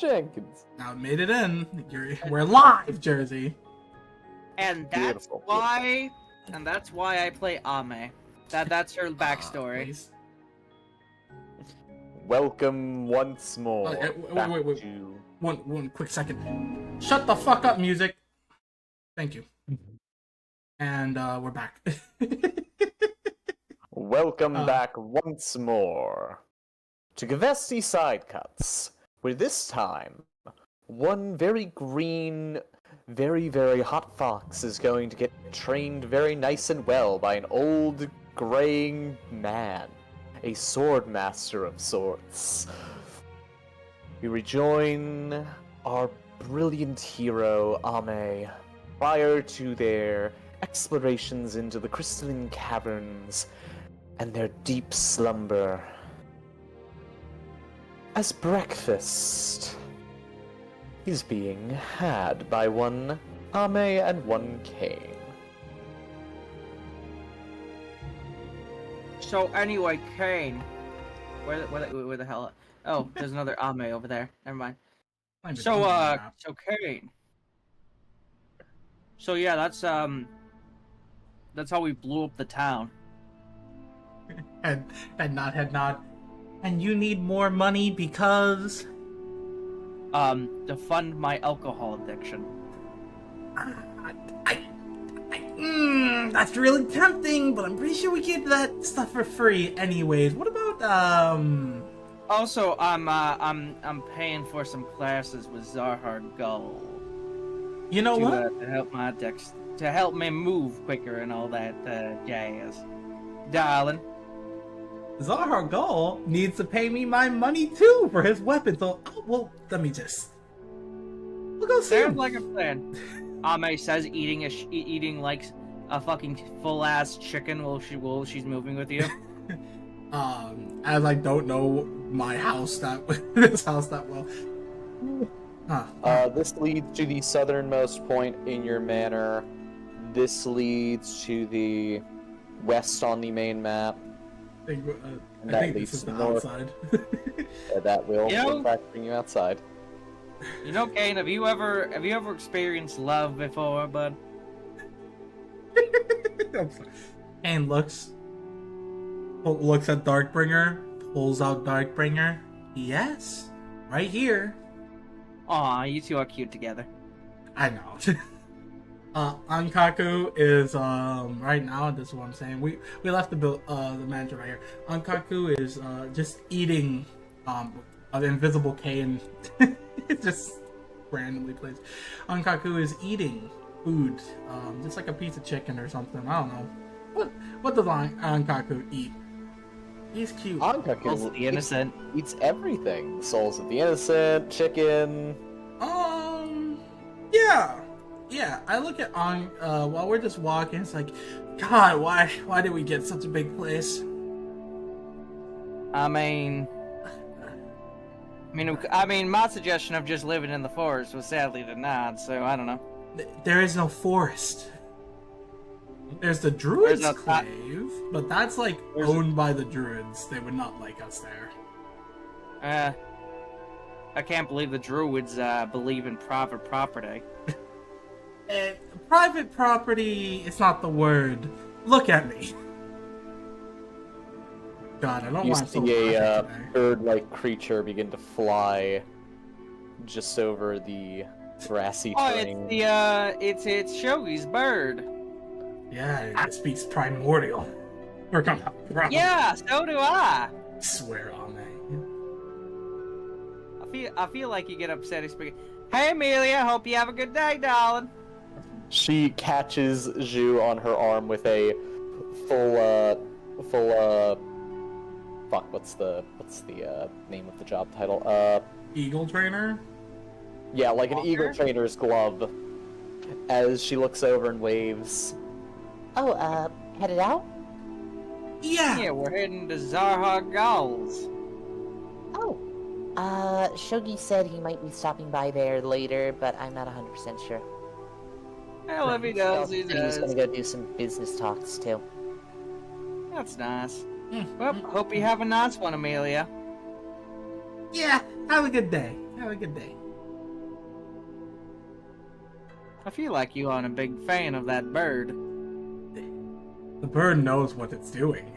Jenkins. Now it made it in. We're live, Jersey. And that's Beautiful. why I play Ame. That's her backstory. Please. Welcome once more. Wait. To... One quick second. Shut the fuck up, music. Thank you. And we're back. Welcome back once more to Kvesti Side Cuts, where this time one very green, very, very hot fox is going to get trained very nice and well by an old, graying man, a sword master of sorts. We rejoin our brilliant hero, Ame, prior to their explorations into the crystalline caverns and their deep slumber. As breakfast is being had by one Ame and one Kane. So anyway, Kane, where the hell? Oh, there's another Ame over there. Never mind. So Kane. So yeah, that's how we blew up the town. Head nod. And you need more money because... To fund my alcohol addiction. That's really tempting, but I'm pretty sure we get that stuff for free anyways. What about, Also, I'm paying for some classes with Zahar Gull. You know what? To help my to help me move quicker and all that jazz. Darling. Zahar Gull needs to pay me my money too for his weapon, so well, let me just... We'll go see him. Sounds like a plan. Ame says eating like a fucking full ass chicken while she's moving with you. As I don't know my house this house that well. This leads to the southernmost point in your manor. This leads to the west on the main map. I think this is the outside. That will in fact bring you outside. You know, Kane, have you ever experienced love before, bud? Kane looks at Darkbringer, pulls out Darkbringer. Yes, right here. Aw, you two are cute together. I know. Ankaku is right now. This is what I'm saying. We left the manager right here. Ankaku is just eating an invisible cane. It just randomly plays. Ankaku is eating food, just like a piece of chicken or something. I don't know. What does Ankaku eat? He's cute. Ankaku the innocent eats everything. Souls of the innocent, chicken. Yeah, I look at while we're just walking, it's like, God, why did we get such a big place? I mean, my suggestion of just living in the forest was sadly denied, so I don't know. There is no forest. There's the Druids' Clave, but that's like owned by the Druids. They would not like us there. I can't believe the Druids believe in private property. Private property is not the word. Look at me. God, I don't want to see a bird-like creature begin to fly just over the grassy terrain. It's Shogi's bird. Yeah, it speaks primordial. We're gonna Yeah, so do I. Swear on me. I feel like you get upset. Hey, Amelia, hope you have a good day, darling. She catches Zhu on her arm with a full fuck, what's the name of the job title? Eagle trainer? Yeah, like an eagle trainer's glove. As she looks over and waves. Oh, headed out? Yeah, we're heading to Zahar Gull's. Oh. Shogi said he might be stopping by there later, but I'm not 100% sure. Well, if he does, he does. He's gonna go do some business talks, too. That's nice. Well, hope you have a nice one, Amelia. Yeah, have a good day. Have a good day. I feel like you aren't a big fan of that bird. The bird knows what it's doing.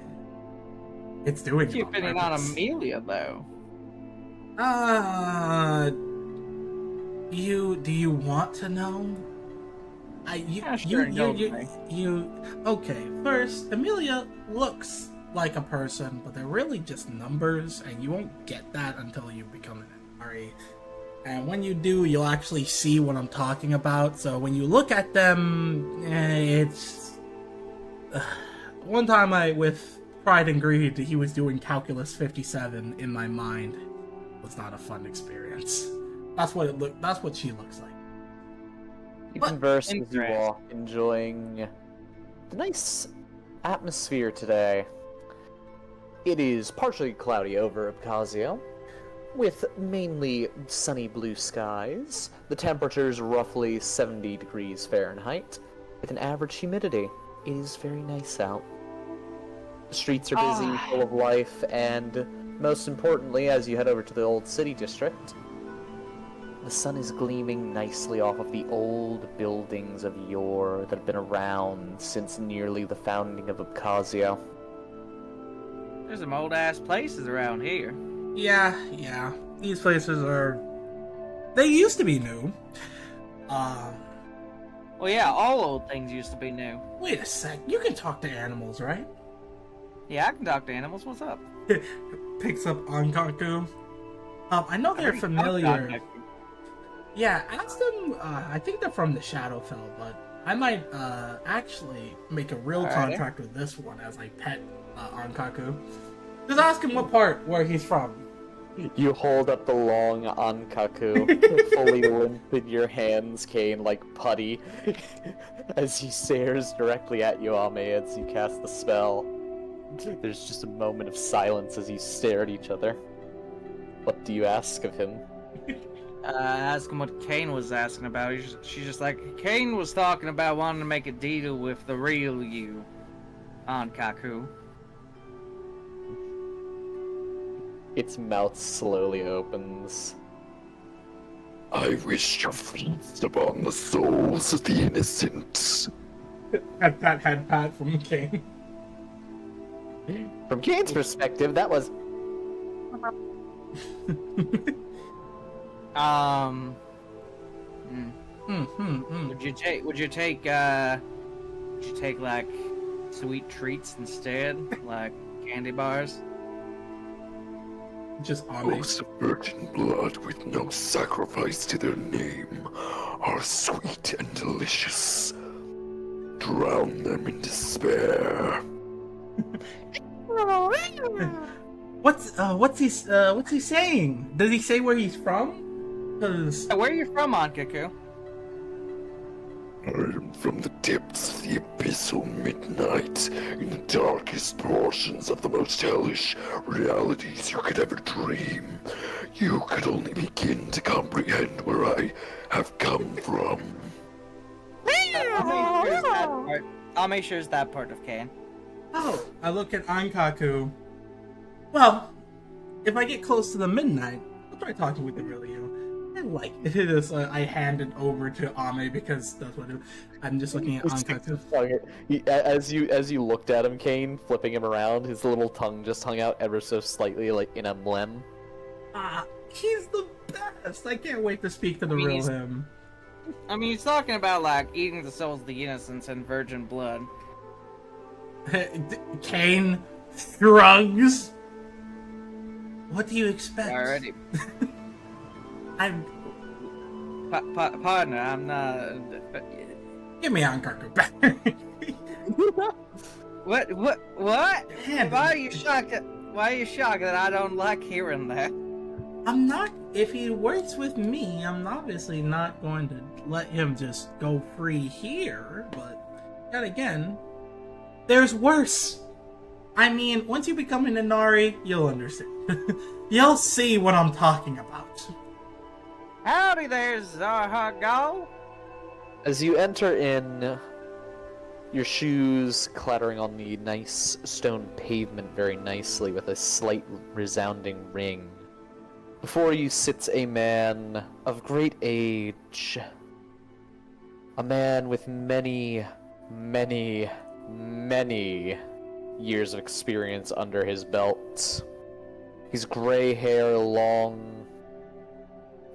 It's doing What's your it opinion on purpose. Amelia, though? Do you want to know? Okay. First, Amelia looks like a person, but they're really just numbers, and you won't get that until you become an Inari. And when you do, you'll actually see what I'm talking about. So when you look at them, it's one time with Pride and Greed, he was doing Calculus 57 in my mind. It was not a fun experience. That's what she looks like. You converse as you walk, enjoying the nice atmosphere today. It is partially cloudy over Abkhazia, with mainly sunny blue skies. The temperature's roughly 70 degrees Fahrenheit, with an average humidity. It is very nice out. The streets are busy, full of life, and most importantly, as you head over to the old city district, the sun is gleaming nicely off of the old buildings of yore that have been around since nearly the founding of Abkhazia. There's some old-ass places around here. Yeah. These places they used to be new. Well, yeah, all old things used to be new. Wait a sec. You can talk to animals, right? Yeah, I can talk to animals. What's up? Picks up Ankaku. I know they're familiar. Yeah, ask them. I think they're from the Shadowfell, but I might actually make a real contract with this one as I pet Ankaku. Just ask him what part where he's from. You hold up the long Ankaku, fully limp in your hands, Kane, like putty, as he stares directly at you, Ame, as you cast the spell. There's just a moment of silence as you stare at each other. What do you ask of him? Ask him what Kane was asking about. She's just like, Kane was talking about wanting to make a deal with the real you, Ankaku. Its mouth slowly opens. I wish to feast upon the souls of the innocent. At that head pat from Kane. From Kane's perspective, that was... Would you take like sweet treats instead, like candy bars? Just Ame. Those of virgin blood with no sacrifice to their name are sweet and delicious. Drown them in despair. What's he saying? Does he say where he's from? 'Cause... Where are you from, Ankaku? I am from the depths of the abyssal midnight, in the darkest portions of the most hellish realities you could ever dream. You could only begin to comprehend where I have come from. I'll make sure it's that part of Kane. Oh, I look at Ankaku. Well, if I get close to the midnight, I'll try talking with the real you. I like it is. I hand it over to Ame because that's what I'm just looking at Ankaku. As you looked at him, Kane, flipping him around, his little tongue just hung out ever so slightly, like in a mlem. He's the best. I can't wait to speak to the real him. I mean, he's talking about like eating the souls of the innocents and virgin blood. Kane shrugs. What do you expect? Already. I'm. Partner, I'm not. Give me Ankaku back. What? Man, Why are you shocked that I don't like hearing that? I'm not. If he works with me, I'm obviously not going to let him just go free here. But yet again, there's worse. I mean, once you become an Inari, you'll understand. You'll see what I'm talking about. Howdy there, Zarhagal. As you enter in, your shoes clattering on the nice stone pavement very nicely with a slight resounding ring, Before you sits a man of great age. A man with many, many, many years of experience under his belt. His gray hair long,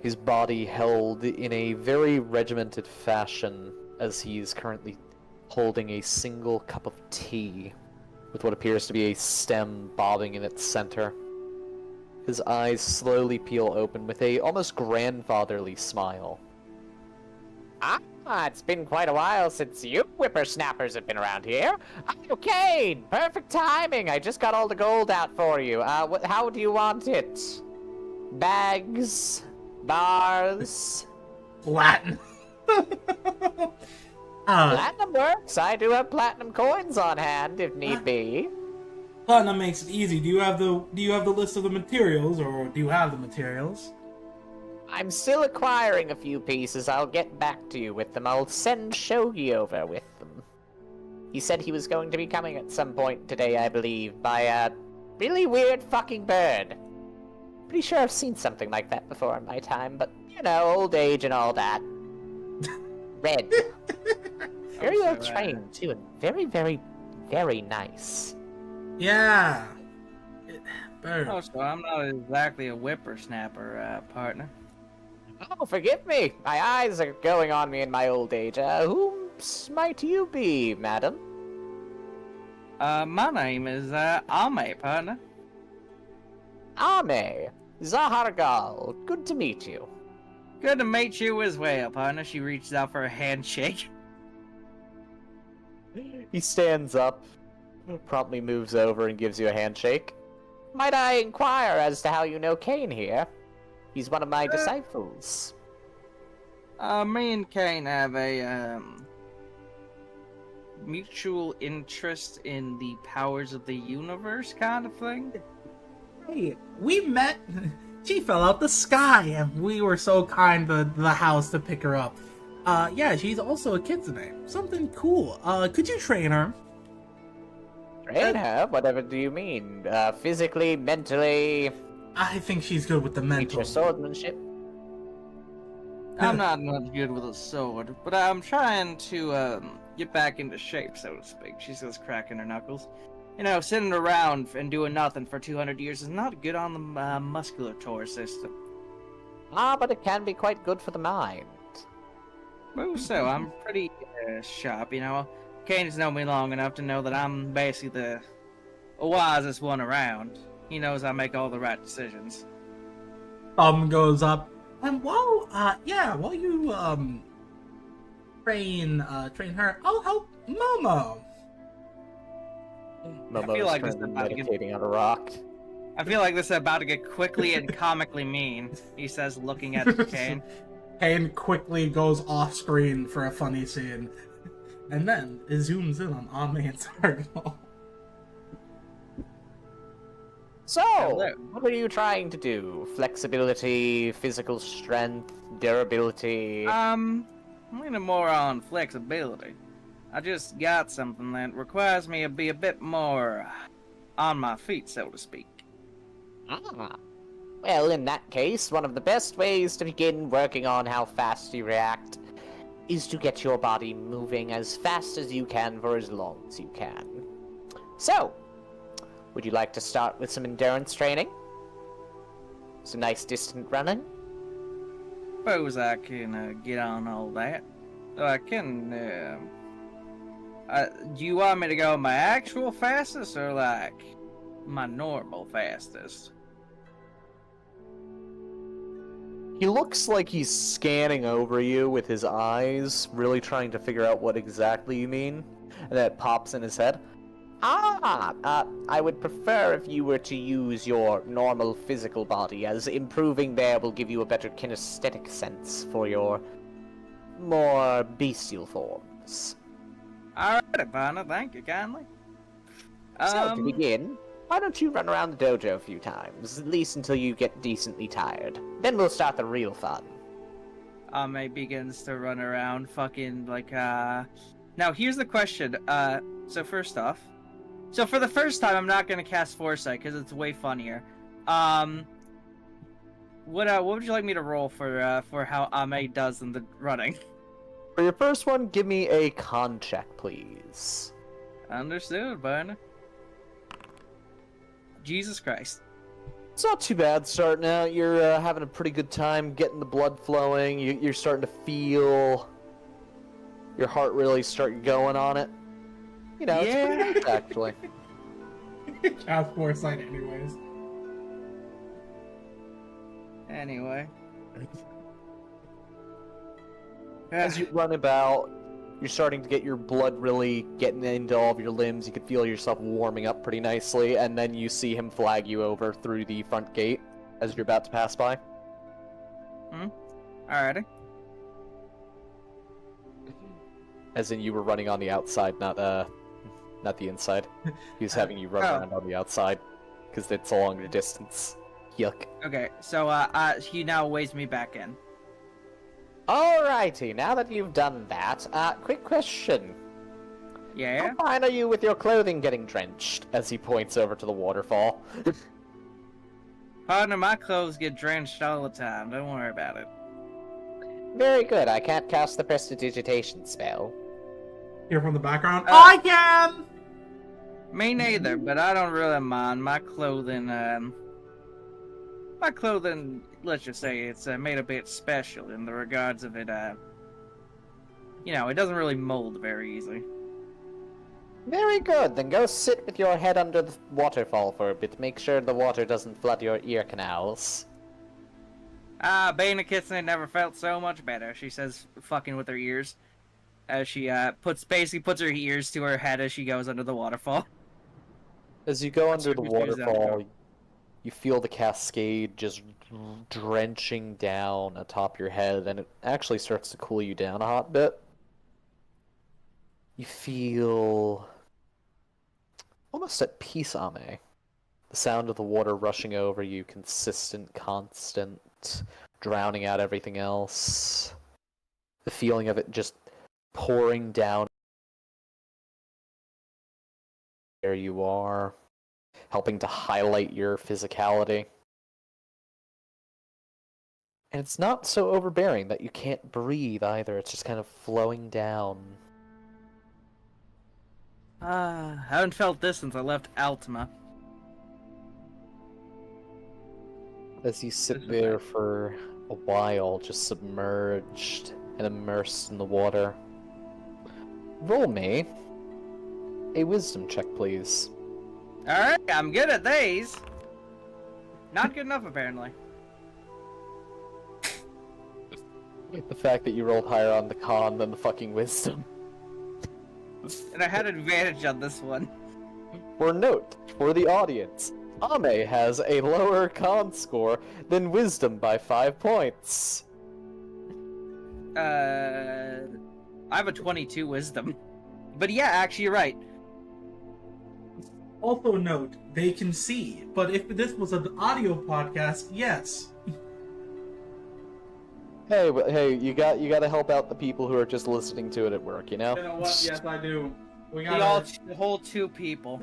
his body held in a very regimented fashion as he is currently holding a single cup of tea with what appears to be a stem bobbing in its center. His eyes slowly peel open with a almost grandfatherly smile. It's been quite a while since you whippersnappers have been around here. Oh, Kane! Perfect timing! I just got all the gold out for you. How do you want it? Bags? Bars? Latin. Platinum works. I do have platinum coins on hand if need be. Platinum makes it easy. Do you have the list of the materials, or do you have the materials? I'm still acquiring a few pieces. I'll get back to you with them. I'll send Shogi over with them. He said he was going to be coming at some point today, I believe, by a really weird fucking bird. Pretty sure I've seen something like that before in my time, but, you know, old age and all that. Red. Very well trained, too, and very, very, very nice. Yeah. Bird. Oh, so I'm not exactly a whippersnapper, partner. Oh, forgive me. My eyes are going on me in my old age. Whom might you be, madam? My name is, Ame, partner. Ame. Zahargal. Good to meet you. Good to meet you as well, partner. She reaches out for a handshake. He stands up, promptly moves over and gives you a handshake. Might I inquire as to how you know Kane here? He's one of my disciples. Me and Kane have a, mutual interest in the powers of the universe kind of thing. Hey, we met. She fell out the sky, and we were so kind to the house to pick her up. Yeah, she's also a kitsune. Something cool. Could you train her? Train her? Whatever do you mean? Physically, mentally? I think she's good with the Teach mental. her swordsmanship? I'm not much good with a sword, but I'm trying to, get back into shape, so to speak. She says, cracking her knuckles. You know, sitting around and doing nothing for 200 years is not good on the musculature system. But it can be quite good for the mind. Oh, so I'm pretty sharp, you know. Kane's known me long enough to know that I'm basically the wisest one around. He knows I make all the right decisions. Thumb goes up. And while you train her, I'll help Momo. Momo's feel like this currently is about to get- meditating on a rock. I feel like this is about to get quickly and comically mean, he says, looking at Kane. Kane quickly goes off screen for a funny scene. And then it zooms in on Ame and Sargal. So, Hello. what are you trying to do? Flexibility, physical strength, durability? I'm leaning more on flexibility. I just got something that requires me to be a bit more on my feet, so to speak. Well, in that case, one of the best ways to begin working on how fast you react is to get your body moving as fast as you can for as long as you can. So, would you like to start with some endurance training? Some nice distant running? Suppose I can get on all that. So I can, do you want me to go my actual fastest or like my normal fastest? He looks like he's scanning over you with his eyes, really trying to figure out what exactly you mean. And then it pops in his head. I would prefer if you were to use your normal physical body, as improving there will give you a better kinesthetic sense for your more bestial forms. Alright, partner, thank you kindly. So, to begin, why don't you run around the dojo a few times, at least until you get decently tired. Then we'll start the real fun. Ame begins to run around fucking like, Now, here's the question. So first off, so for the first time, I'm not gonna cast Foresight, because it's way funnier. what would you like me to roll for how Ame does in the running? For your first one, give me a con check, please. Understood, bud. Jesus Christ. It's not too bad starting out. You're having a pretty good time getting the blood flowing. You're starting to feel your heart really start going on it. You know, it's pretty nice, actually. Cast foresight, anyways. Anyway. As you run about, you're starting to get your blood really getting into all of your limbs. You can feel yourself warming up pretty nicely, and then you see him flag you over through the front gate as you're about to pass by. Alrighty. As in, you were running on the outside, not the inside. He was having you run around on the outside, because it's a longer distance. Yuck. Okay, so he now waves me back in. Alrighty, now that you've done that, quick question. Yeah? How fine are you with your clothing getting drenched? As he points over to the waterfall. Partner, my clothes get drenched all the time. Don't worry about it. Very good, I can't cast the prestidigitation spell. Hear from the background. I can! Me neither, but I don't really mind. My clothing, let's just say it's made a bit special in the regards of it, you know, it doesn't really mold very easily. Very good, then go sit with your head under the waterfall for a bit. Make sure the water doesn't flood your ear canals. Being a kitten never felt so much better, she says, fucking with her ears. As she, basically puts her ears to her head as she goes under the waterfall. As you go under the Which means that waterfall, you feel the cascade just drenching down atop your head, and it actually starts to cool you down a hot bit. You feel almost at peace, Ame. The sound of the water rushing over you, consistent, constant, drowning out everything else. The feeling of it just pouring down where you are, helping to highlight your physicality. And it's not so overbearing that you can't breathe either, it's just kind of flowing down. I haven't felt this since I left Altima. As you sit there for a while, just submerged and immersed in the water. Roll me a wisdom check, please. Alright, I'm good at these. Not good enough, apparently. The fact that you rolled higher on the con than the fucking wisdom. And I had advantage on this one. For note, for the audience, Ame has a lower con score than wisdom by 5 points. I have a 22 wisdom. But yeah, actually, you're right. Also note, they can see, but if this was an audio podcast, yes. Hey, you got to help out the people who are just listening to it at work, you know? You know what? Yes, I do. We got The whole 2 people.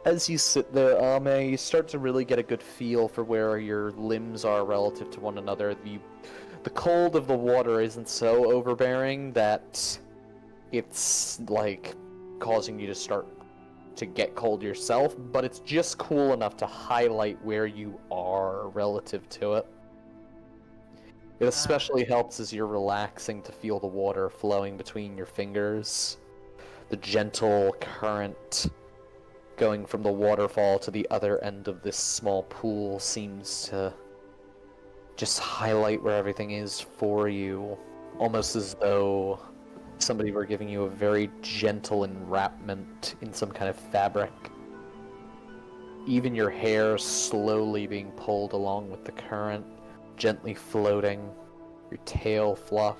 As you sit there, Ame, you start to really get a good feel for where your limbs are relative to one another. The cold of the water isn't so overbearing that it's, like, causing you to start to get cold yourself, but it's just cool enough to highlight where you are relative to it. It especially helps as you're relaxing to feel the water flowing between your fingers. The gentle current going from the waterfall to the other end of this small pool seems to just highlight where everything is for you, almost as though somebody were giving you a very gentle enwrapment in some kind of fabric. Even your hair slowly being pulled along with the current, gently floating, your tail fluff.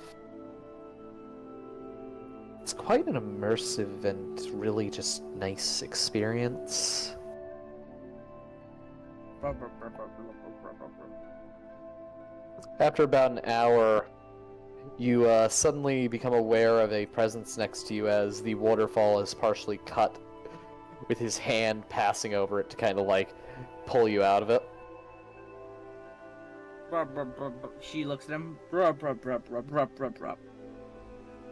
It's quite an immersive and really just nice experience. After about an hour, you suddenly become aware of a presence next to you as the waterfall is partially cut, with his hand passing over it to kind of like pull you out of it. She looks at him. Rub, rub, rub, rub, rub, rub, rub.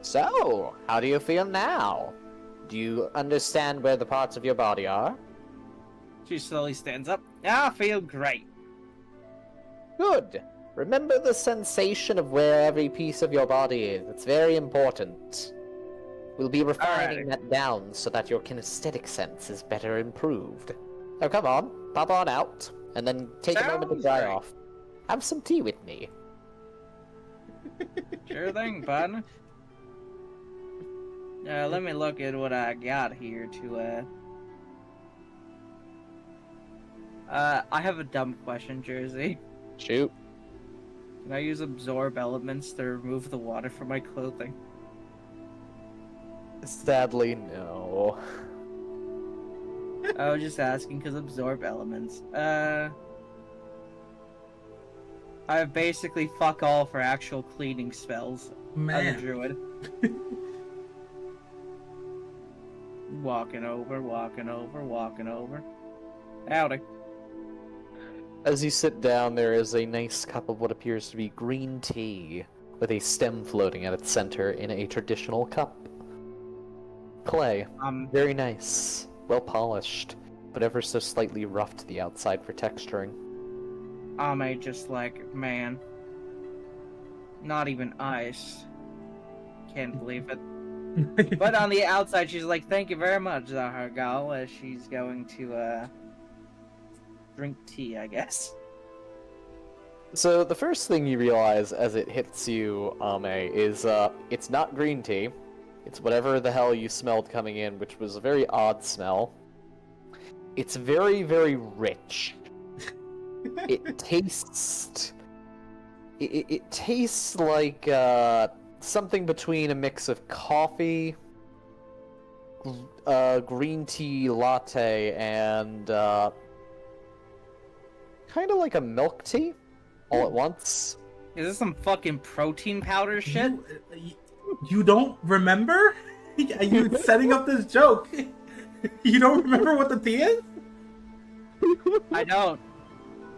So, how do you feel now? Do you understand where the parts of your body are? She slowly stands up. I feel great. Good. Remember the sensation of where every piece of your body is. It's very important. We'll be refining that down so that your kinesthetic sense is better improved. Oh, come on. Pop on out. And then take a moment to dry off. Have some tea with me. Sure thing, bud. Let me look at what I got here to, I have a dumb question, Jersey. Shoot. Can I use absorb elements to remove the water from my clothing? Sadly, no. I was just asking because absorb elements. I have basically fuck all for actual cleaning spells. I'm a druid. Walking over, walking over, walking over. Howdy. As you sit down, there is a nice cup of what appears to be green tea, with a stem floating at its center in a traditional cup. Clay. Very nice. Well polished, but ever so slightly rough to the outside for texturing. Ame just like, man. Not even ice. Can't believe it. But on the outside, she's like, thank you very much, Zahargal, as she's going to, drink tea, I guess. So the first thing you realize as it hits you, Ame, is, it's not green tea. It's whatever the hell you smelled coming in, which was a very odd smell. It's very, very rich. It tastes... It tastes like, something between a mix of coffee, green tea latte, and kind of like a milk tea, all at once. Is this some fucking protein powder shit? You don't remember? Are you setting up this joke? You don't remember what the tea is? I don't.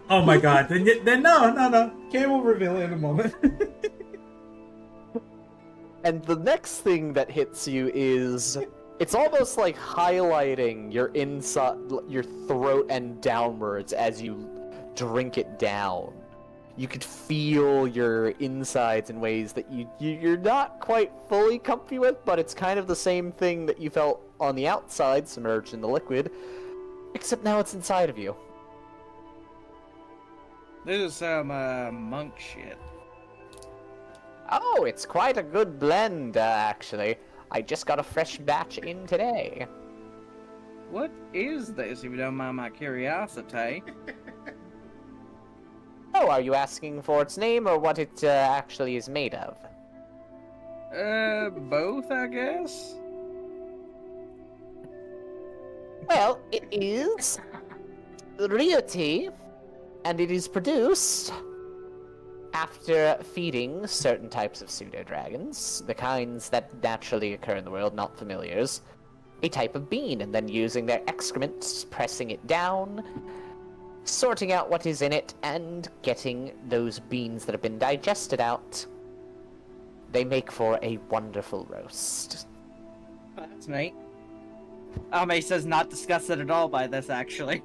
Oh my god, then no. Cam will reveal it in a moment. And the next thing that hits you is, it's almost like highlighting your inside, your throat and downwards as you drink it down. You could feel your insides in ways that you're not quite fully comfy with, but it's kind of the same thing that you felt on the outside, submerged in the liquid, except now it's inside of you. This is some, monk shit. Oh, it's quite a good blend, actually. I just got a fresh batch in today. What is this, if you don't mind my curiosity? Oh, are you asking for its name or what it actually is made of? Both, I guess? Well, it is real tea, and it is produced after feeding certain types of pseudo-dragons, the kinds that naturally occur in the world, not familiars, a type of bean, and then using their excrement, pressing it down, sorting out what is in it, and getting those beans that have been digested out. They make for a wonderful roast. Oh, that's neat. Ame says not disgusted at all by this, actually.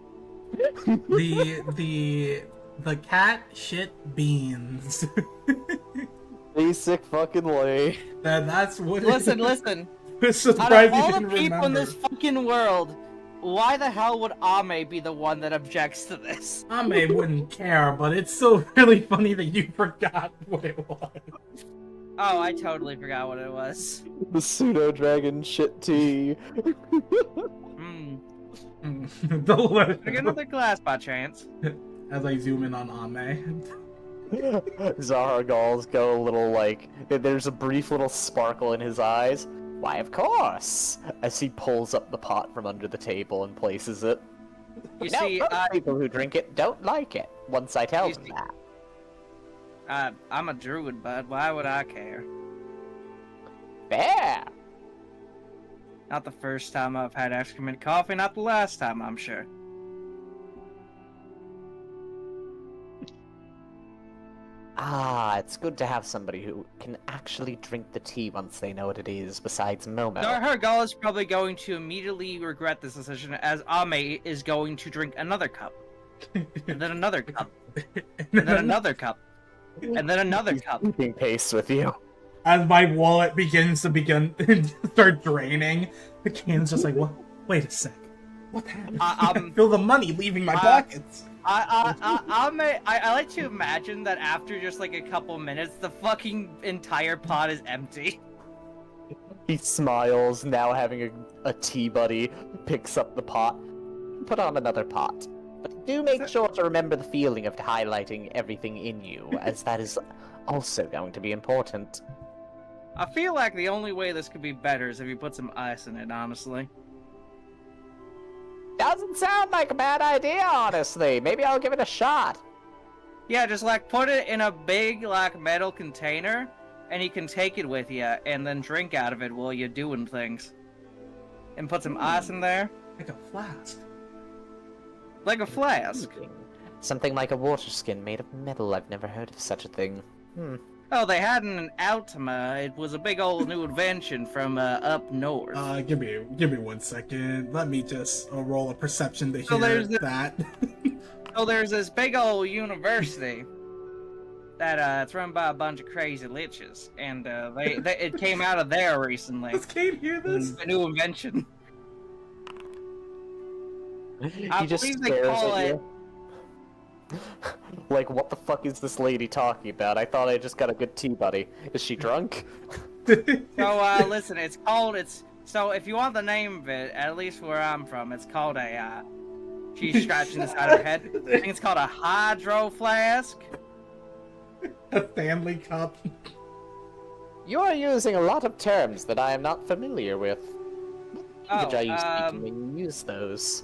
The cat shit beans. Basic fucking way. That's what. Listen. It's Out surprising of all you the didn't people in remember. this fucking world, why the hell would Ame be the one that objects to this? Ame wouldn't care, but it's still really funny that you forgot what it was. Oh, I totally forgot what it was. The pseudo-dragon shit tea. Delicious. Can I get another glass by chance? As I zoom in on Ame. Zahargal's go a little like, there's a brief little sparkle in his eyes. Why, of course! As he pulls up the pot from under the table and places it. You Now, see, most people who drink it don't like it, once I tell them that. I'm a druid, bud. Why would I care? Fair! Not the first time I've had excrement coffee, not the last time, I'm sure. Ah, it's good to have somebody who can actually drink the tea once they know what it is, besides Momo. Her goal is probably going to immediately regret this decision, as Ame is going to drink another cup. And then another cup. And then another cup. And then another cup. Keeping pace with you. As my wallet begins to start draining, the Kane's just like, what? Wait a sec. What happened? I feel the money leaving my pockets. I like to imagine that after just like a couple minutes, the fucking entire pot is empty. He smiles, now having a tea buddy, picks up the pot, put on another pot. But do make sure to remember the feeling of highlighting everything in you, as that is also going to be important. I feel like the only way this could be better is if you put some ice in it, honestly. Doesn't sound like a bad idea, honestly. Maybe I'll give it a shot. Yeah, just like put it in a big like metal container, and you can take it with you, and then drink out of it while you're doing things. And put some ice in there. Like a flask. Like a flask. Something like a water skin made of metal. I've never heard of such a thing. Oh, they had an Altima. It was a big old new invention from up north. Give me 1 second. Let me just roll a perception to So hear there's that. So there's this big old university that it's run by a bunch of crazy liches, and it came out of there recently. Does Kane hear this? A new invention. He just believe they stares call at it- you. Like, what the fuck is this lady talking about? I thought I just got a good tea buddy. Is she drunk? So listen, so if you want the name of it, at least where I'm from, it's called a she's scratching the side of her head. I think it's called a hydro flask. A family cup. You are using a lot of terms that I am not familiar with. What language are you speaking when you use those?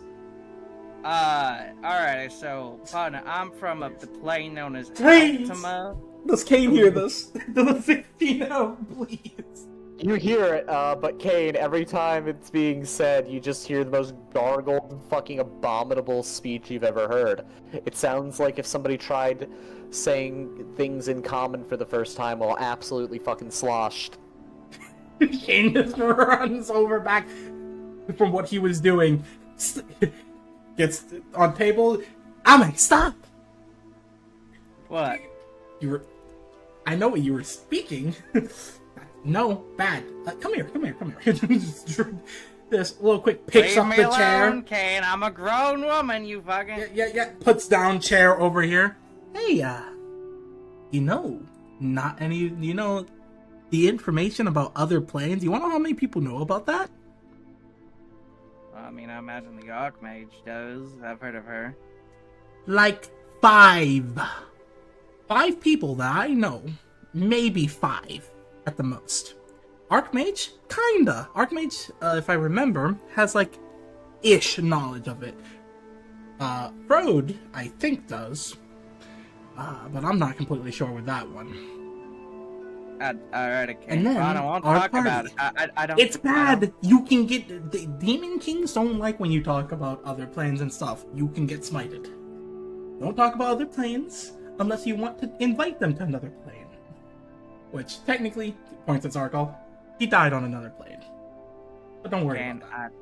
Alright, so, partner, I'm from the plane known as Please! Altima. Does Kane hear this? Does 16 know, please? You hear it, but Kane, every time it's being said, you just hear the most gargled, fucking abominable speech you've ever heard. It sounds like if somebody tried saying things in common for the first time while absolutely fucking sloshed. Kane just runs over back from what he was doing. Gets on table. Ame, stop! What? I know what you were speaking. No, bad. Come here. This little quick picks Leave up me the alone, chair. Kane. I'm a grown woman, you fucking... Yeah. Puts down chair over here. Hey, the information about other planes? You wanna know how many people know about that? I mean, I imagine the Archmage does. I've heard of her. Like 5. 5 people that I know. Maybe 5 at the most. Archmage? Kinda. Archmage, if I remember, has like ish knowledge of it. Frode, I think, does. But I'm not completely sure with that one. Alright, okay. And then, I don't want to our talk about party. it. I don't... It's bad. You can get... The Demon Kings don't like when you talk about other planes and stuff. You can get smited. Don't talk about other planes unless you want to invite them to another plane. Which, technically, points at Zarkal, he died on another plane. But don't worry about that.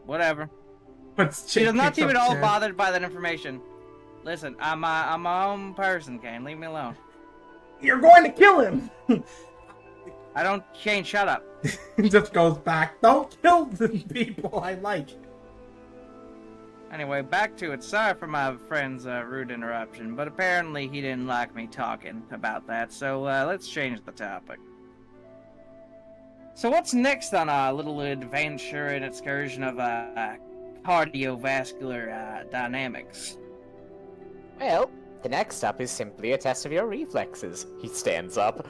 Whatever. But She does not seem at all bothered by that information. Listen, I'm my own person, Kane. Leave me alone. You're going to kill him! I don't... Kane, shut up. He just goes back. Don't kill the people I like. Anyway, back to it. Sorry for my friend's rude interruption, but apparently he didn't like me talking about that, so let's change the topic. So what's next on our little adventure and excursion of cardiovascular dynamics? Well, the next up is simply a test of your reflexes. He stands up.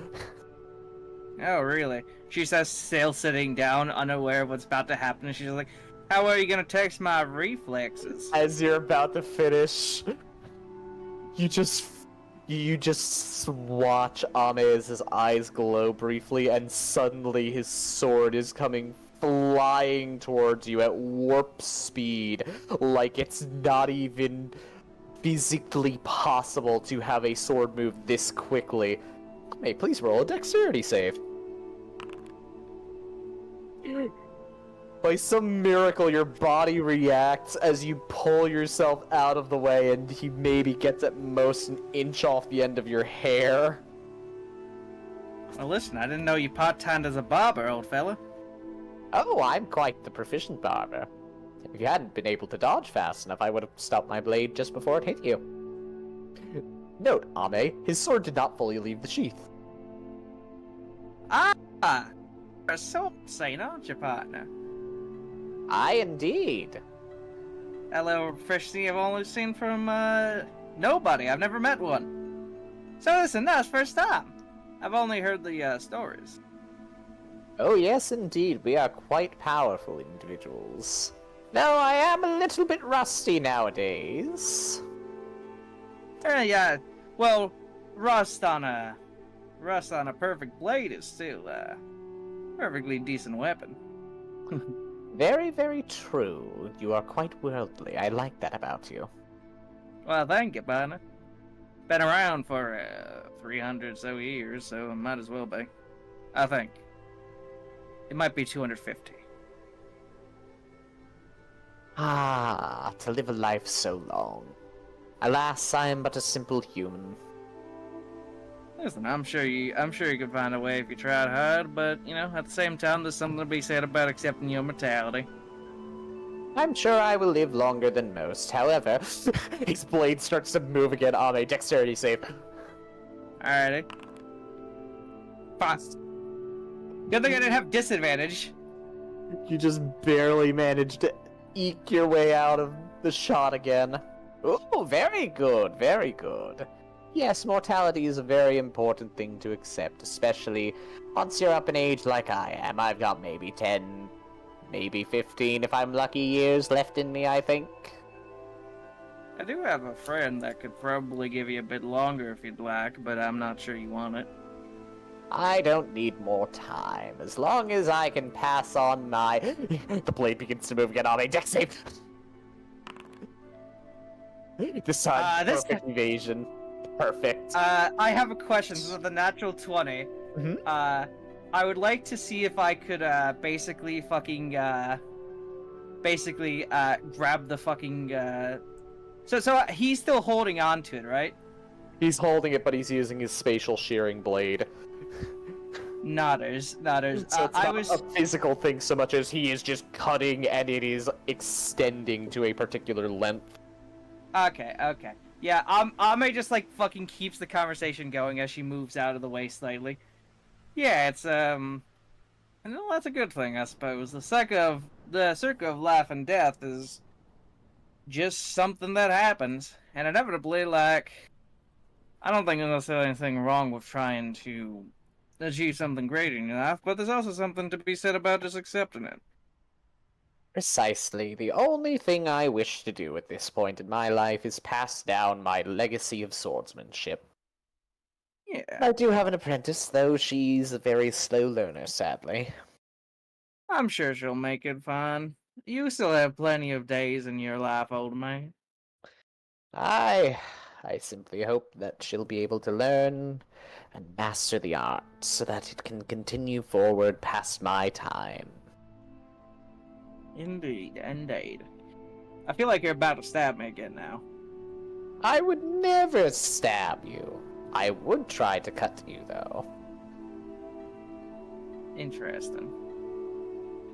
Oh, really? She says, still sitting down, unaware of what's about to happen, and she's like, how are you gonna test my reflexes? As you're about to finish, you just watch Ame's eyes glow briefly, and suddenly his sword is coming flying towards you at warp speed, like it's not even physically possible to have a sword move this quickly. May please roll a dexterity save. By some miracle, your body reacts as you pull yourself out of the way, and he maybe gets at most an inch off the end of your hair. Well, listen, I didn't know you part-timed as a barber, old fella. Oh, I'm quite the proficient barber. If you hadn't been able to dodge fast enough, I would have stopped my blade just before it hit you. Note, Ame, his sword did not fully leave the sheath. Ah! You're a sword saint, aren't you, partner? Aye, indeed. That little fish thing I've only seen from, nobody. I've never met one. So listen, that's first time. I've only heard the, stories. Oh yes, indeed, we are quite powerful individuals. Though I am a little bit rusty nowadays. Yeah, well, rust on a perfect blade is still, perfectly decent weapon. Very, very true. You are quite worldly. I like that about you. Well, thank you, partner. Been around for 300 so years, so it might as well be. I think. It might be 250. Ah, to live a life so long. Alas, I am but a simple human. Listen, I'm sure you could find a way if you tried hard, but, you know, at the same time, there's something to be said about accepting your mortality. I'm sure I will live longer than most. However, his blade starts to move again on a dexterity save. Alrighty. Fast. Good thing I didn't have disadvantage. You just barely managed to eke your way out of the shot again. Ooh, very good, very good. Yes, mortality is a very important thing to accept, especially once you're up in age like I am. I've got maybe 10, maybe 15 if I'm lucky years left in me, I think. I do have a friend that could probably give you a bit longer if you'd like, but I'm not sure you want it. I don't need more time, as long as I can pass on my... The blade begins to move again on a dex save. This time, perfect evasion. Perfect. I have a question. This is the natural 20. Mhm. I would like to see if I could, basically fucking, grab the fucking, So he's still holding on to it, right? He's holding it, but he's using his spatial shearing blade. Nodders. So it's not a physical thing so much as he is just cutting and it is extending to a particular length. Okay. Yeah, Ame just, like, fucking keeps the conversation going as she moves out of the way slightly. Yeah, it's, and well, that's a good thing, I suppose. The circle of life and death is just something that happens. And inevitably, like, I don't think there's anything wrong with trying to achieve something great in your life, but there's also something to be said about just accepting it. Precisely. The only thing I wish to do at this point in my life is pass down my legacy of swordsmanship. Yeah. I do have an apprentice, though she's a very slow learner, sadly. I'm sure she'll make it fine. You still have plenty of days in your life, old man. I simply hope that she'll be able to learn and master the art so that it can continue forward past my time. Indeed. I feel like you're about to stab me again now. I would never stab you. I would try to cut you, though. Interesting.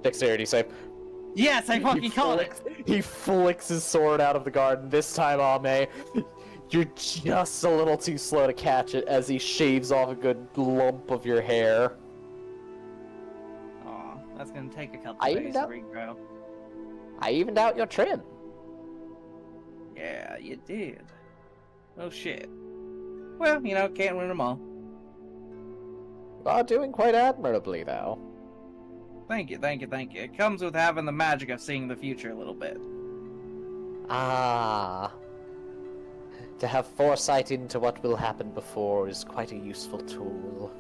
Dexterity save. Yes, I fucking called it! He flicks his sword out of the garden. This time, Ame, you're just a little too slow to catch it as he shaves off a good lump of your hair. Aw, that's gonna take a couple days to regrow. I evened out your trim. Yeah, you did. Oh shit. Well, you know, can't win them all. You are doing quite admirably, though. Thank you. It comes with having the magic of seeing the future a little bit. Ah. To have foresight into what will happen before is quite a useful tool.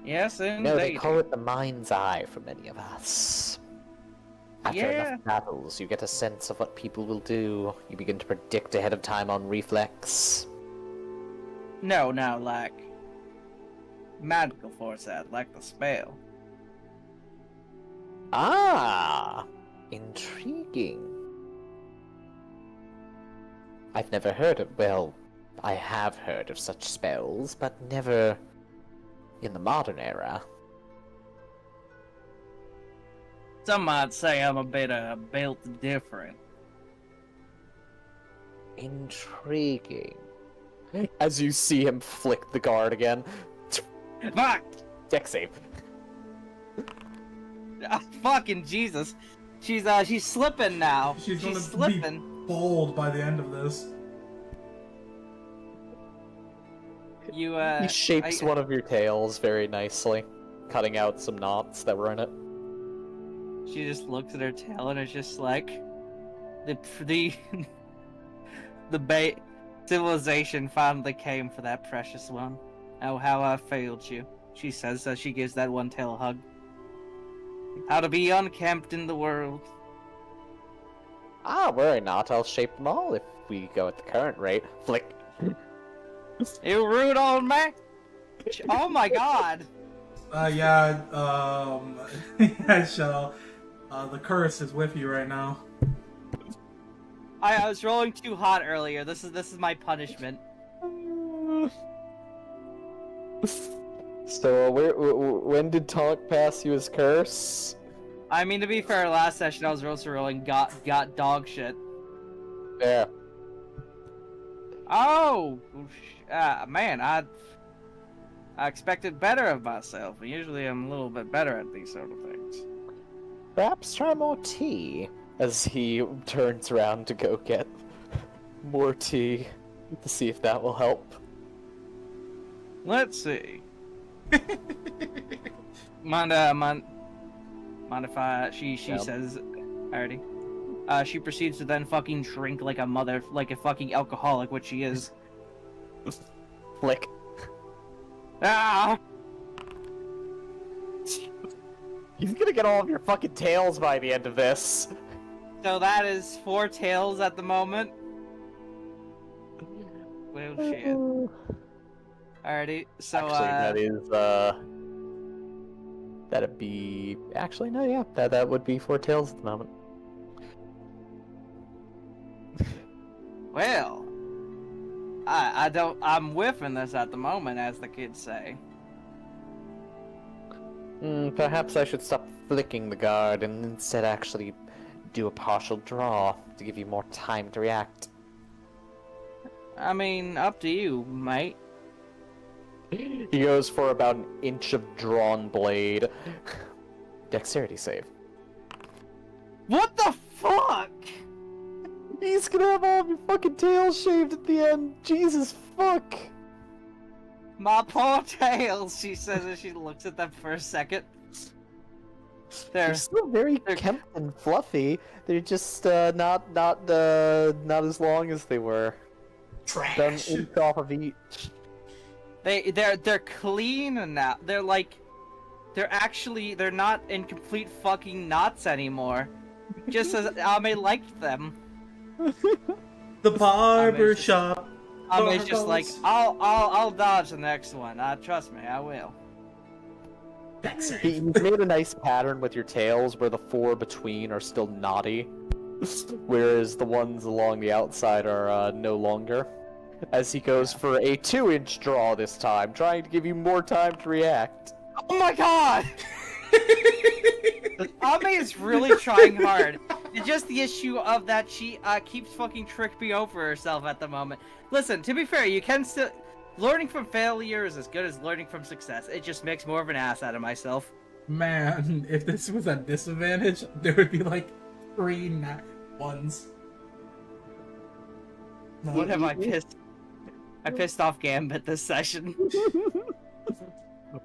Yes, indeed. No, they call it the mind's eye for many of us. After Yeah. enough battles, you get a sense of what people will do. You begin to predict ahead of time on reflex. No, like magical foresight, like the spell. Ah! Intriguing. I've never heard of, well, I have heard of such spells, but never in the modern era. Some might say I'm a bit built different. Intriguing. As you see him flick the guard again. Fuck! Deck save. Ah, fucking Jesus. She's slipping now. She's gonna slipping. be bold by the end of this. You He shapes one of your tails very nicely, cutting out some knots that were in it. She just looks at her tail and it's just like the civilization finally came for that precious one. Oh, how I failed you. She says as she gives that one tail a hug. How to be unkempt in the world. Ah, worry not, I'll shape them all if we go at the current rate. Flick. You rude old man. Oh my god. Yeah, yeah, Shell. The curse is with you right now. I was rolling too hot earlier. This is my punishment. So, when did Tonk pass you his curse? I mean, to be fair, last session I was also rolling got dog shit. There. Oh, man, I expected better of myself. Usually I'm a little bit better at these sort of things. Perhaps try more tea. As he turns around to go get more tea to see if that will help. Let's see. mind if she Yep. says already. She proceeds to then fucking drink like a fucking alcoholic, which she is. Flick. Ah! He's gonna get all of your fucking tails by the end of this. So that is 4 tails at the moment. Well, shit. Alrighty, so Actually, that is, that'd be... Actually, no, yeah, that would be 4 tails at the moment. well, I'm whiffing this at the moment, as the kids say. Perhaps I should stop flicking the guard and instead actually do a partial draw to give you more time to react. I mean, up to you, mate. He goes for about an inch of drawn blade. Dexterity save. What the fuck? He's gonna have all of your fucking tails shaved at the end. Jesus fuck. My poor tails, she says as she looks at them for a second. They're still very kempt and fluffy. They're just not as long as they were. Done Trash. inch off of each. They're clean now. They're not in complete fucking knots anymore. Just as Ame liked them. The barber shop. Ame's just like, I'll dodge the next one. Trust me, I will. He's made a nice pattern with your tails where the 4 between are still knotty, whereas the ones along the outside are no longer. As he goes for a 2-inch draw this time, trying to give you more time to react. Oh my god! Ame is really trying hard. It's just the issue of that she keeps fucking tripping over herself at the moment. Listen, to be fair, you can still... Learning from failure is as good as learning from success. It just makes more of an ass out of myself. Man, if this was a disadvantage, there would be like 3 nat ones. What have I pissed? I pissed off Gambit this session.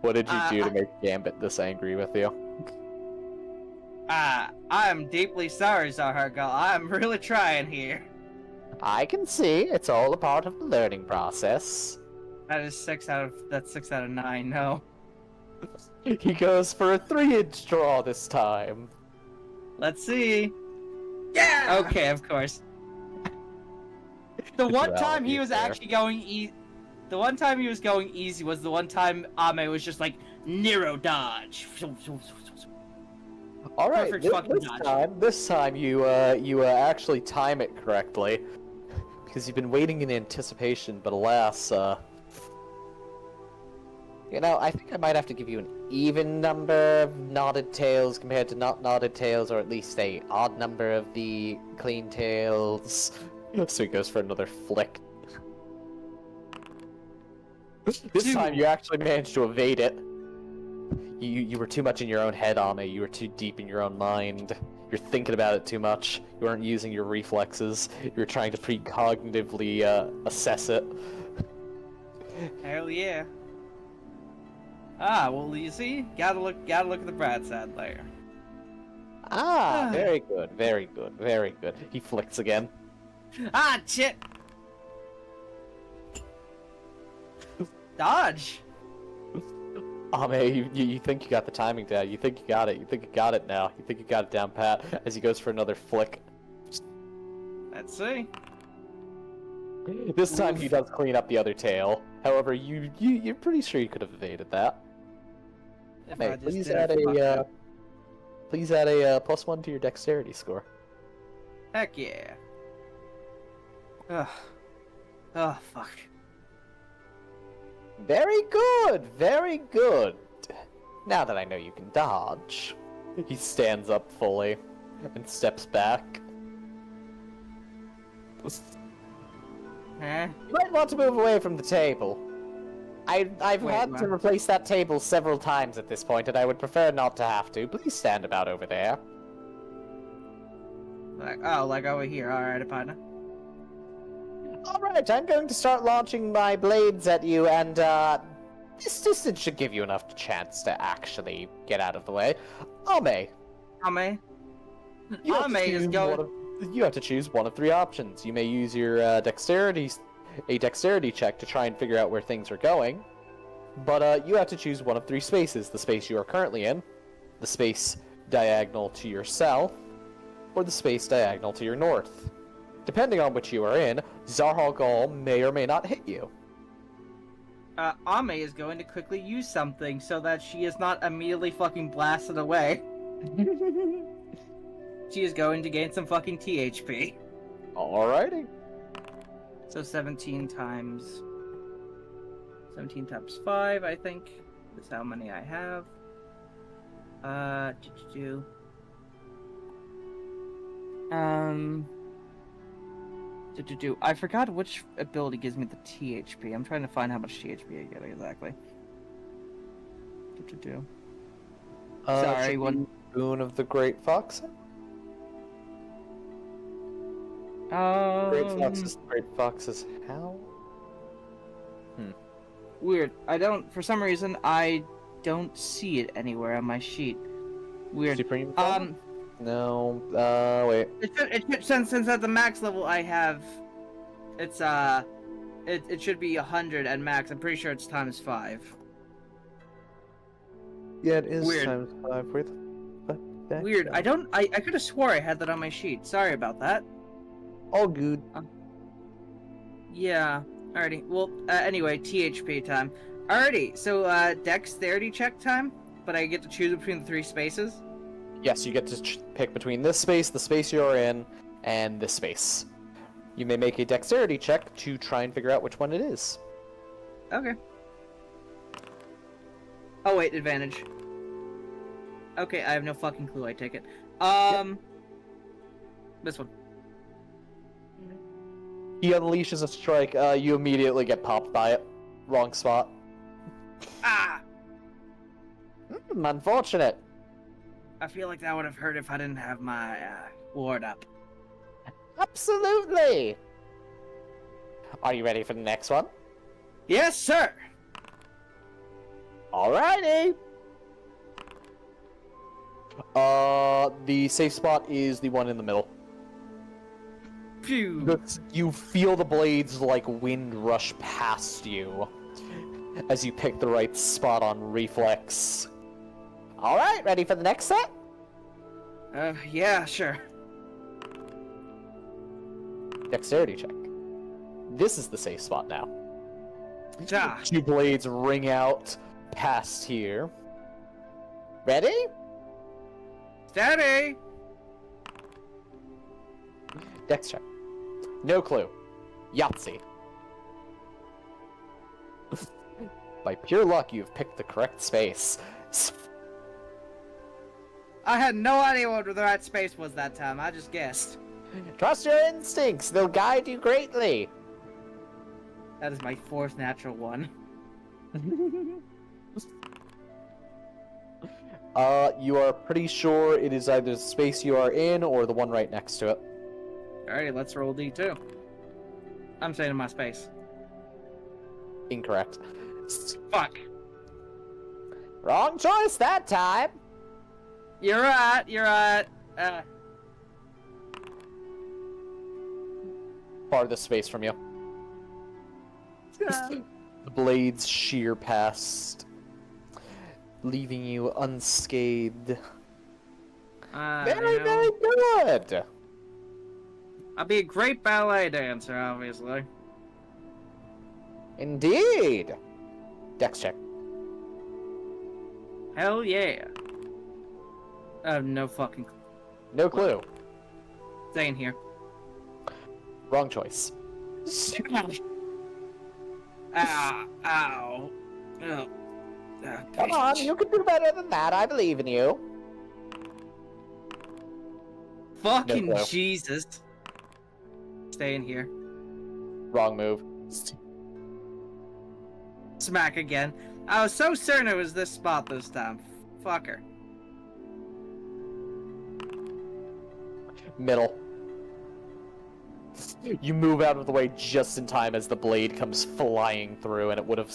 What did you do to make Gambit this angry with you? I am deeply sorry, Zahargal. I'm really trying here. I can see. It's all a part of the learning process. That's 6 out of 9. No. He goes for a 3-inch draw this time. Let's see. Yeah. Okay, of course. The one time he Duality was there. actually going the one time he was going easy was the one time Ame was just like Nero dodge. All right, Perfect fucking dodge. this time you actually time it correctly, because you've been waiting in anticipation. But alas, you know, I think I might have to give you an even number of knotted tails compared to not knotted tails, or at least a odd number of the clean tails. So he goes for another flick. This time you actually managed to evade it. You were too much in your own head, Ame. You were too deep in your own mind. You're thinking about it too much. You weren't using your reflexes. You were trying to precognitively assess it. Hell yeah. Ah, well, you see, gotta look at the bright side there. Ah, very good, very good, very good. He flicks again. Ah, shit! Dodge! Ame, you think you got the timing down. You think you got it. You think you got it now. You think you got it down pat as he goes for another flick. Let's see. This time he does clean up the other tail. However, you're pretty sure you could have evaded that. If Hey, I just please did add it, fuck a it. +1 to your dexterity score. Heck yeah. Ugh. Oh, fuck. Very good, very good. Now that I know you can dodge, he stands up fully and steps back. Huh? You might want to move away from the table. I've Wait, had to what? replace that table several times at this point, and I would prefer not to have to. Please stand about over there. Like over here. Alright, partner. Alright, I'm going to start launching my blades at you, and this distance should give you enough chance to actually get out of the way. Ame, Ame? you have to Ame is choose going... you have to choose one of 3 options. You may use your dexterity check to try and figure out where things are going, but you have to choose one of 3 spaces: the space you are currently in, the space diagonal to your south, or the space diagonal to your north. Depending on which you are in, Zarhal may or may not hit you. Ame is going to quickly use something so that she is not immediately fucking blasted away. She is going to gain some fucking THP. Alrighty. So 17 times 5, I think, is how many I have. I forgot which ability gives me the THP. I'm trying to find how much THP I get exactly. Sorry, should one. be Boon of the Great Fox. Great Fox's how? Weird. For some reason, I don't see it anywhere on my sheet. Weird. Supreme Power? No. Wait. Since at the max level I have, it's it should be 100 at max. I'm pretty sure it's times 5. Yeah, it is Weird. times 5. Where the fuck? Weird. I could have swore I had that on my sheet. Sorry about that. All good. Yeah. Alrighty. Well, anyway, THP time. Alrighty. So, dexterity check time, but I get to choose between the 3 spaces. Yes, you get to pick between this space, the space you're in, and this space. You may make a dexterity check to try and figure out which one it is. Okay. Oh wait, advantage. Okay, I have no fucking clue. I take it. This one. He unleashes a strike. You immediately get popped by it. Wrong spot. Ah! Unfortunate. I feel like that would have hurt if I didn't have my ward up. Absolutely. Are you ready for the next one? Yes, sir. Alrighty. The safe spot is the one in the middle. Phew. You feel the blades like wind rush past you as you pick the right spot on reflex. Alright, ready for the next set? Yeah, sure. Dexterity check. This is the safe spot now. Ja. Two blades ring out past here. Ready? Steady! Dex check. No clue. Yahtzee. By pure luck, you've picked the correct space. I had no idea what the right space was that time. I just guessed. Trust your instincts, they'll guide you greatly. That is my fourth natural one. You are pretty sure it is either the space you are in or the one right next to it. Alrighty, let's roll D2. I'm staying in my space. Incorrect. Fuck. Wrong choice that time. You're right, you're right. Farthest space from you. The blades shear past, leaving you unscathed. Very, very good. I'll be a great ballet dancer, obviously. Indeed. Dex check. Hell yeah. I have no fucking No clue. staying here. Wrong choice. Ow. Ow. Oh. Come on, you can do better than that. I believe in you. Fucking No clue. Jesus. Stay in here. Wrong move. Smack again. I was so certain it was this spot this time. Fucker. Middle. You move out of the way just in time as the blade comes flying through, and it would have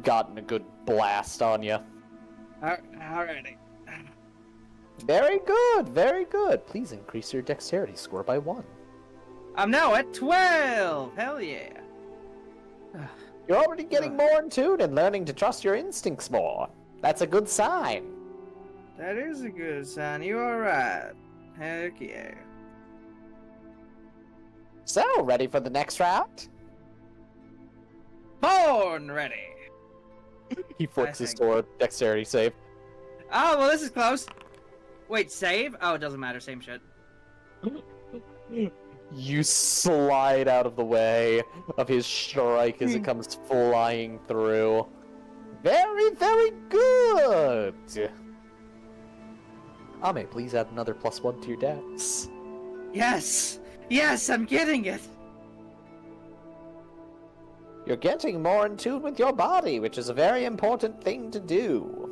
gotten a good blast on you. Alrighty. Very good, very good. Please increase your dexterity score by 1. I'm now at 12! Hell yeah. You're already getting more in tune and learning to trust your instincts more. That's a good sign. That is a good sign. You are right. Heck yeah. So, ready for the next round? Born ready. He flicks his think- sword. Dexterity save. Oh, well, this is close. Wait, save? Oh, it doesn't matter. Same shit. You slide out of the way of his strike as it comes flying through. Very, very good! Ame, please add another +1 to your dex. Yes! Yes, I'm getting it! You're getting more in tune with your body, which is a very important thing to do.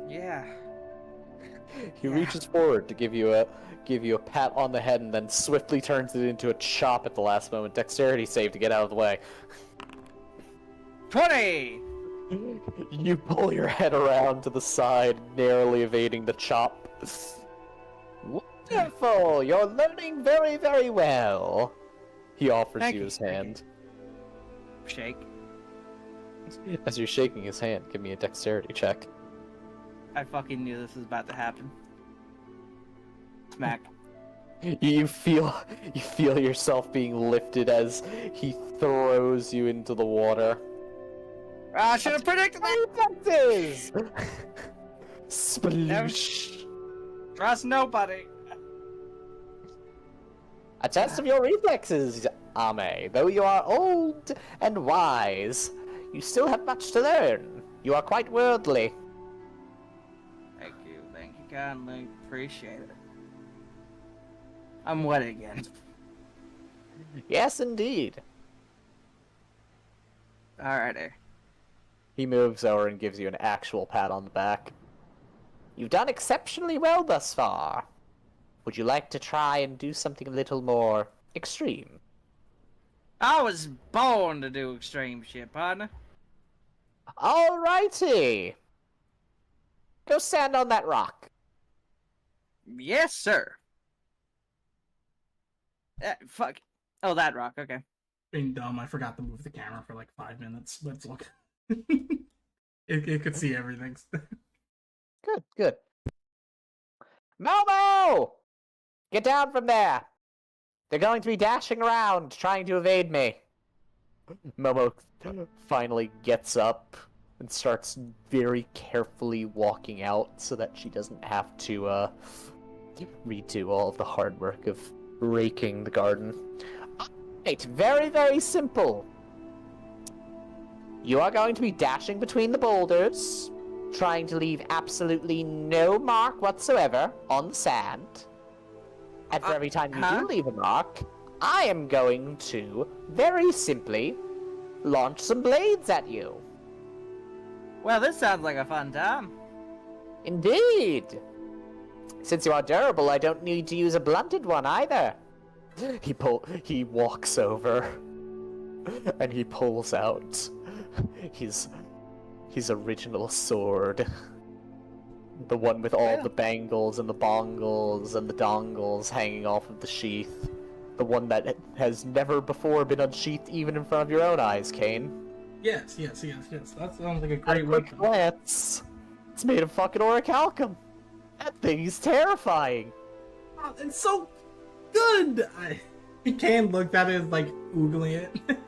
Yeah. He reaches forward to give you a pat on the head and then swiftly turns it into a chop at the last moment. Dexterity save to get out of the way. 20! You pull your head around to the side, narrowly evading the chop. Wonderful! You're learning very, very well. He offers Thank you you, his thank hand. Shake. As you're shaking his hand, give me a dexterity check. I fucking knew this was about to happen. Smack. You feel yourself being lifted as he throws you into the water. I should have predicted that! Reflexes! Sploosh! Trust nobody. A test of your reflexes, Ame. Though you are old and wise, you still have much to learn. You are quite worldly. Thank you kindly. Appreciate it. I'm wet again. Yes, indeed. Alrighty. He moves over and gives you an actual pat on the back. You've done exceptionally well thus far. Would you like to try and do something a little more extreme? I was born to do extreme shit, partner. Alrighty. Go stand on that rock. Yes, sir. Fuck. Oh, that rock. Okay. Being dumb, I forgot to move the camera for like 5 minutes. Let's look. It could see everything. Good, good. Momo! Get down from there! They're going to be dashing around, trying to evade me. Momo finally gets up and starts very carefully walking out so that she doesn't have to redo all of the hard work of raking the garden. Alright, very, very simple. You are going to be dashing between the boulders, trying to leave absolutely no mark whatsoever on the sand. And for every time you do leave a mark, I am going to, very simply, launch some blades at you. Well, this sounds like a fun time. Indeed! Since you are durable, I don't need to use a blunted one either. He walks over, and he pulls out his original sword. The one with all the bangles and the bongles and the dongles hanging off of the sheath. The one that has never before been unsheathed even in front of your own eyes, Kane. Yes. That sounds like a great quick weapon. glance. It's made of fucking orichalcum. That thing is terrifying. Oh, it's so good! Kane looked at it like oogling it.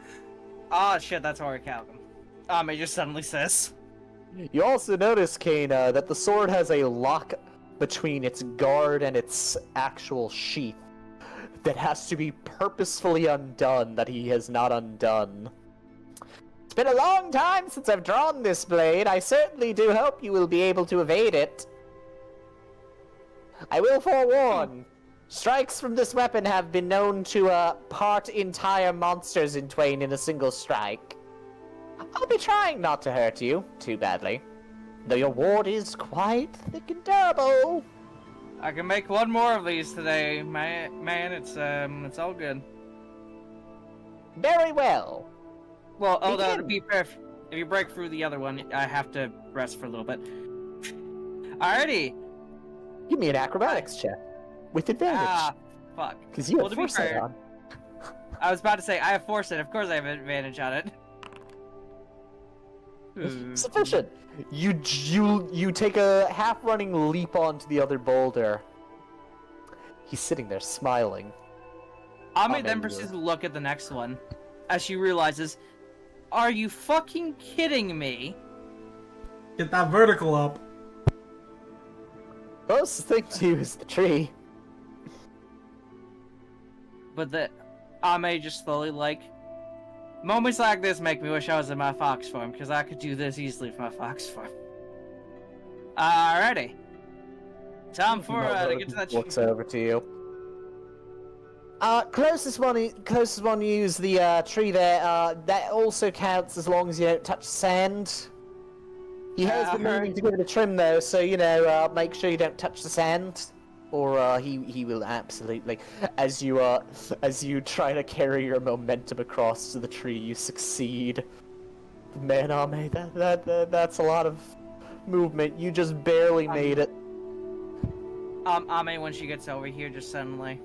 Oh shit, that's orichalcum. It just suddenly says. You also notice, Kane, that the sword has a lock between its guard and its actual sheath that has to be purposefully undone that he has not undone. It's been a long time since I've drawn this blade. I certainly do hope you will be able to evade it. I will forewarn. Strikes from this weapon have been known to part entire monsters in twain in a single strike. I'll be trying not to hurt you too badly, though your ward is quite thick and durable. I can make one more of these today, man. It's all good. Very well. Well, although to Begin. be fair, if you break through the other one, I have to rest for a little bit. Alrighty. Give me an acrobatics check with advantage, Ah, fuck. because you well, have to be foresight fair- on. I was about to say I have foresight. Of course, I have advantage on it. Sufficient. You take a half-running leap onto the other boulder. He's sitting there smiling. Ami Amen, then you. proceeds to look at the next one, as she realizes, "Are you fucking kidding me?" Get that vertical up. Closest thing to you is the tree. But the Ame just slowly like, moments like this make me wish I was in my fox form, because I could do this easily from my fox form. Alrighty. Time for to get to that Looks over to you. Closest one use the tree there. That also counts as long as you don't touch sand. He has been meaning to give it a trim though, so make sure you don't touch the sand, or he will absolutely. As you try to carry your momentum across to the tree, you succeed. Man, Ame, that's a lot of movement. You just barely made it. Ame, when she gets over here, just suddenly,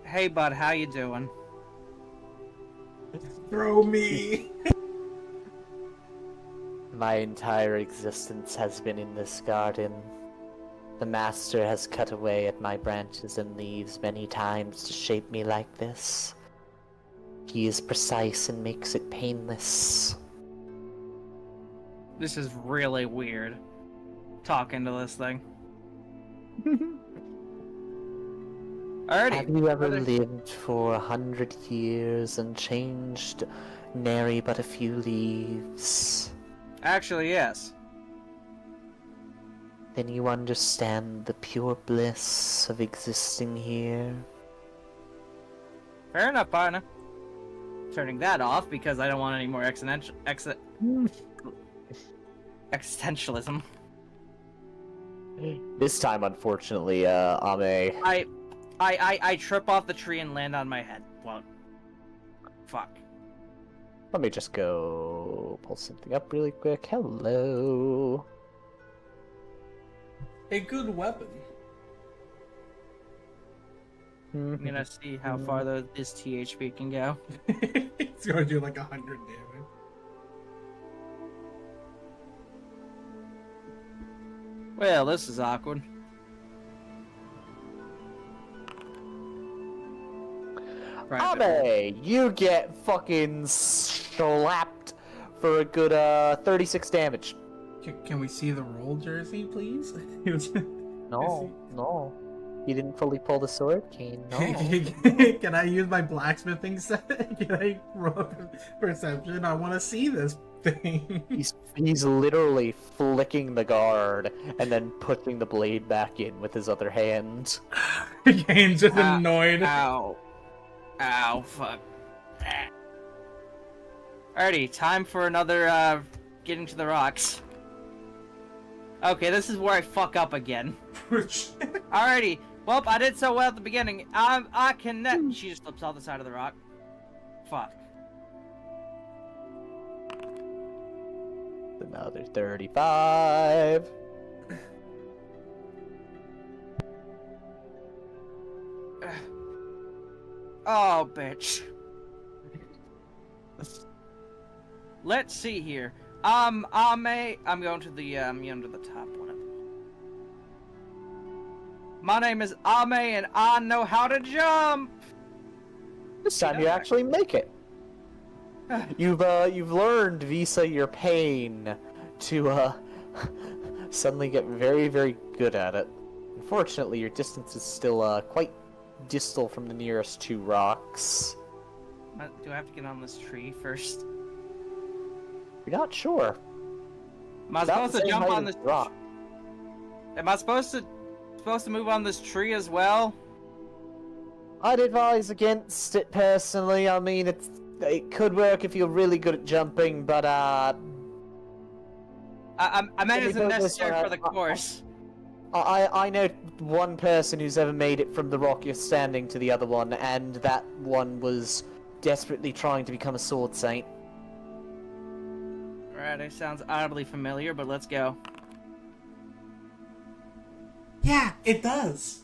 hey bud, how you doing? Throw me. My entire existence has been in this garden. The master has cut away at my branches and leaves many times to shape me like this. He is precise and makes it painless. This is really weird. Talking to this thing. Alrighty. Have you ever brother. lived for 100 years and changed nary but a few leaves? Actually, yes. Then you understand the pure bliss of existing here. Fair enough, partner. Turning that off because I don't want any more existentialism. This time, unfortunately, Ame. I trip off the tree and land on my head. Well, fuck. Let me just go pull something up really quick. Hello. A good weapon. I'm gonna see how far this THP can go. It's gonna do like 100 damage. Well, this is awkward. Right, Abe, you get fucking slapped for a good 36 damage. Can we see the roll jersey, please? No. You didn't fully pull the sword cane, no. Can I use my blacksmithing set? Can I roll perception? I want to see this thing. He's literally flicking the guard and then putting the blade back in with his other hand. Gain's just annoyed. Ow. Ow, fuck. Alrighty, time for another, getting to the rocks. Okay, this is where I fuck up again. Alrighty, well, I did so well at the beginning. I can She just slips off the side of the rock. Fuck. Another 35. Oh, bitch. Let's see here. I'm going to the under the top one. My name is Ame, and I know how to jump. This time you actually make it. You've learned Visa your pain to suddenly get very, very good at it. Unfortunately, your distance is still quite distal from the nearest two rocks. Do I have to get on this tree first? You're not sure. Am I About supposed the to same jump height on as this the rock. Am I supposed to move on this tree as well? I'd advise against it personally. I mean, it could work if you're really good at jumping, but I meant me it's put it this necessary way, for the course. I know one person who's ever made it from the rock you're standing to the other one, and that one was desperately trying to become a sword saint. Alright, it sounds oddly familiar, but let's go. Yeah, it does.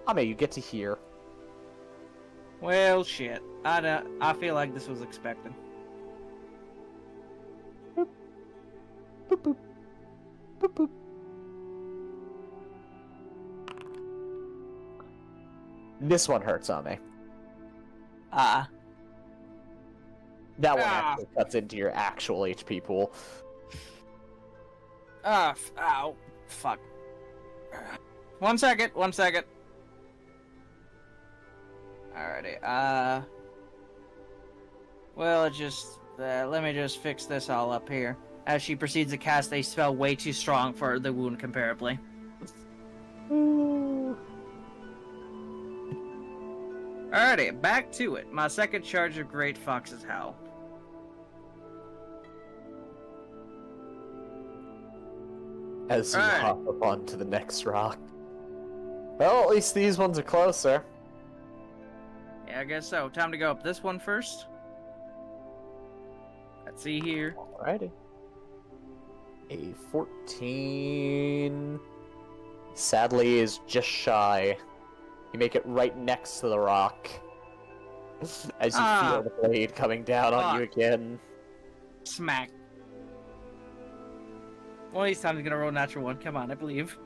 I mean, you get to hear. Well, shit. I feel like this was expected. Boop, boop. Boop, boop. This one hurts on me. Ah. That one Ah. actually cuts into your actual HP pool. Ow. Fuck. 1 second. Alrighty, well, let me just fix this all up here. As she proceeds to cast a spell way too strong for the wound comparably. Alrighty, back to it. My second charge of Great Fox's Howl. As you Alright. hop up onto the next rock. Well, at least these ones are closer. Yeah, I guess so. Time to go up this one first. Let's see here. Alrighty. A 14... sadly is just shy. You make it right next to the rock. As you feel the blade coming down on you again. Smack. One of these times I'm gonna roll a natural one. Come on, I believe.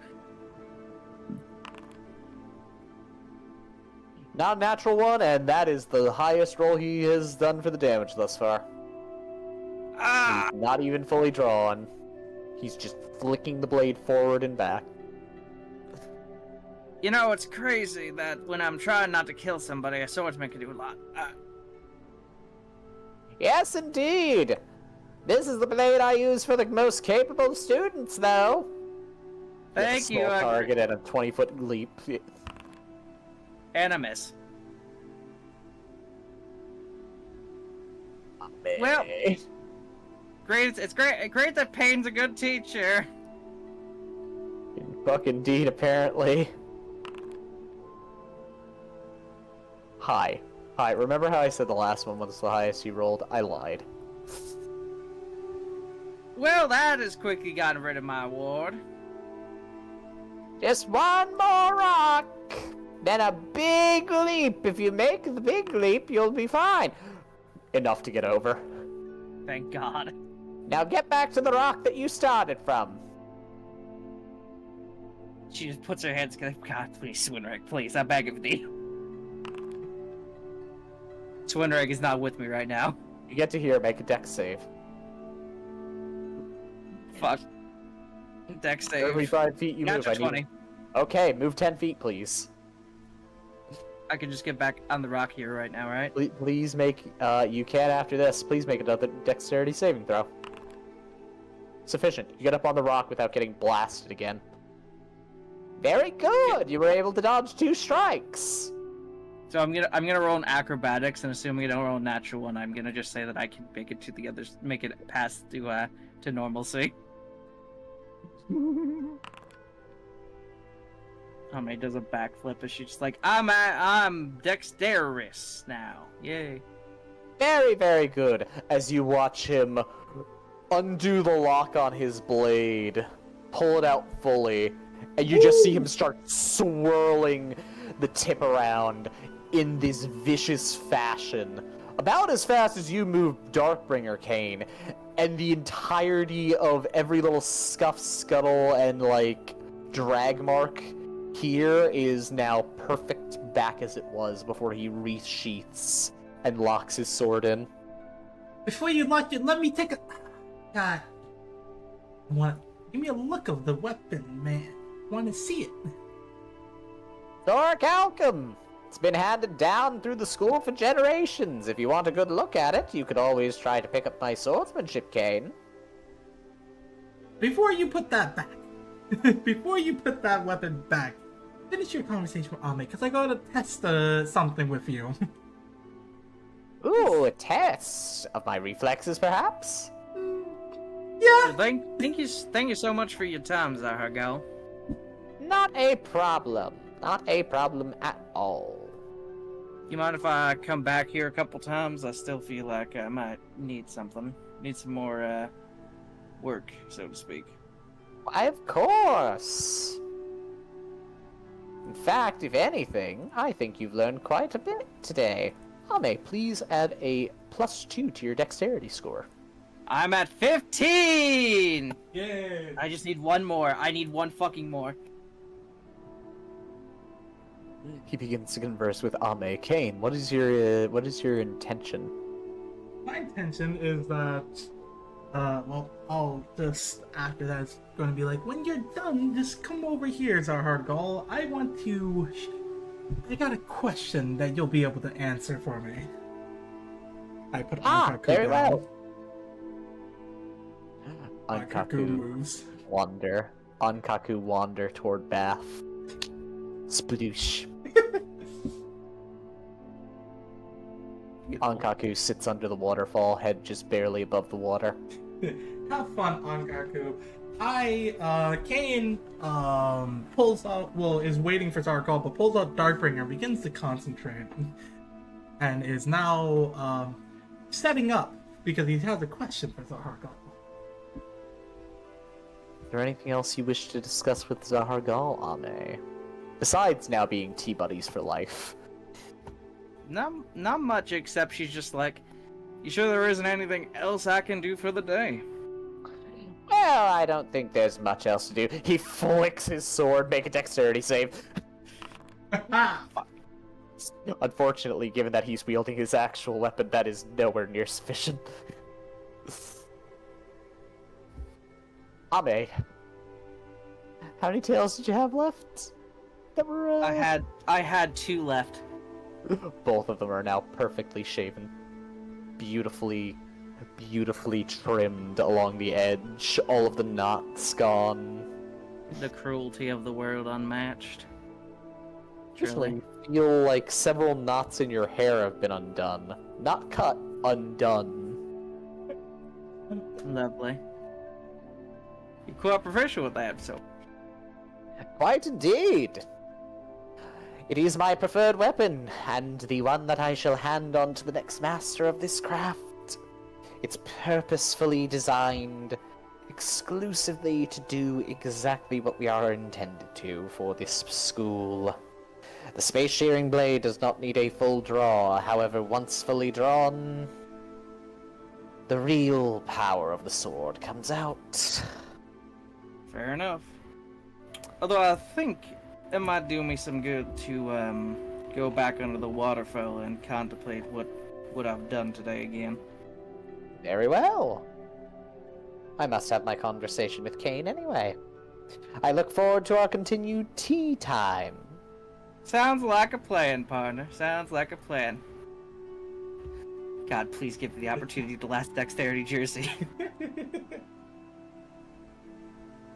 Not a natural one, and that is the highest roll he has done for the damage thus far. Ah! He's not even fully drawn. He's just flicking the blade forward and back. You know, it's crazy that when I'm trying not to kill somebody, a sword can do a lot. Yes, indeed! This is the blade I use for the most capable students, though. Thank you. Small target and a 20-foot leap. And a miss. Well, great. It's great that pain's a good teacher. Fuck indeed, apparently. Hi. Remember how I said the last one was the highest you rolled? I lied. Well, that has quickly gotten rid of my award. Just one more rock! Then a big leap! If you make the big leap, you'll be fine. Enough to get over. Thank God. Now get back to the rock that you started from. She just puts her hands together. God, please, Swinreg, please, I'm begging of thee. Swinreg is not with me right now. You get to hear make a dex save. Fuck. Dex save. Every 5 feet you move, Natural I need... 20. Okay, move 10 feet, please. I can just get back on the rock here right now, right? Please make, you can after this. Please make another dexterity saving throw. Sufficient. You get up on the rock without getting blasted again. Very good! You were able to dodge 2 strikes! So I'm gonna roll an acrobatics, and assuming I don't roll a natural one, I'm gonna just say that I can make it to the others, make it past to normalcy. Ame does a backflip, and she's just like, I'm dexterous now. Yay. Very, very good. As you watch him undo the lock on his blade, pull it out fully, and you just see him start swirling the tip around in this vicious fashion. About as fast as you move Darkbringer, Kane, and the entirety of every little scuff, scuttle, and, like, drag mark here is now perfect back as it was before he resheaths and locks his sword in. Before you lock it, let me take a... God. Give me a look of the weapon, man. I want to see it. Dark Alchem! It's been handed down through the school for generations. If you want a good look at it, you could always try to pick up my swordsmanship cane. Before you put that back, before you put that weapon back, finish your conversation with Ame, because I gotta test something with you. Ooh, a test of my reflexes, perhaps? Yeah. Well, thank you so much for your time, Zahargal. Not a problem. Not a problem at all. You mind if I come back here a couple times? I still feel like I might need something. Need some more work, so to speak. Why, of course. In fact, if anything, I think you've learned quite a bit today. Ame, please add a +2 to your dexterity score. I'm at 15! Yeah. I just need one more. I need one fucking more. He begins to converse with Ame. Kane, what is your intention? My intention is that, well, I'll just, after that, it's going to be like, when you're done, just come over here, Zahargal. I got a question that you'll be able to answer for me. I put Ankaku very down. well. Ankaku moves. Ankaku wander toward Bath. Sploosh. Ankaku sits under the waterfall, head just barely above the water. Have fun, Ankaku. Kane, pulls out, well, is waiting for Zahargal, but pulls out Darkbringer, begins to concentrate, and is now, setting up, because he has a question for Zahargal. Is there anything else you wish to discuss with Zahargal, Ame? Besides now being tea-buddies for life. Not much, except she's just like, you sure there isn't anything else I can do for the day? Well, I don't think there's much else to do. He flicks his sword, make a dexterity save. Unfortunately, given that he's wielding his actual weapon, that is nowhere near sufficient. Ame, how many tails did you have left? That were, I had 2 left. Both of them are now perfectly shaven. Beautifully trimmed along the edge. All of the knots gone. The cruelty of the world unmatched. Truly. Truly. You feel like several knots in your hair have been undone. Not cut, undone. Lovely. You're quite proficient with that, so. Quite indeed. It is my preferred weapon, and the one that I shall hand on to the next master of this craft. It's purposefully designed exclusively to do exactly what we are intended to for this school. The space shearing blade does not need a full draw, however, once fully drawn, the real power of the sword comes out. Fair enough. Although I think it might do me some good to go back under the waterfall and contemplate what I've done today again. Very well. I must have my conversation with Kane anyway. I look forward to our continued tea time. Sounds like a plan, partner. Sounds like a plan. God, please give me the opportunity to last dexterity jersey.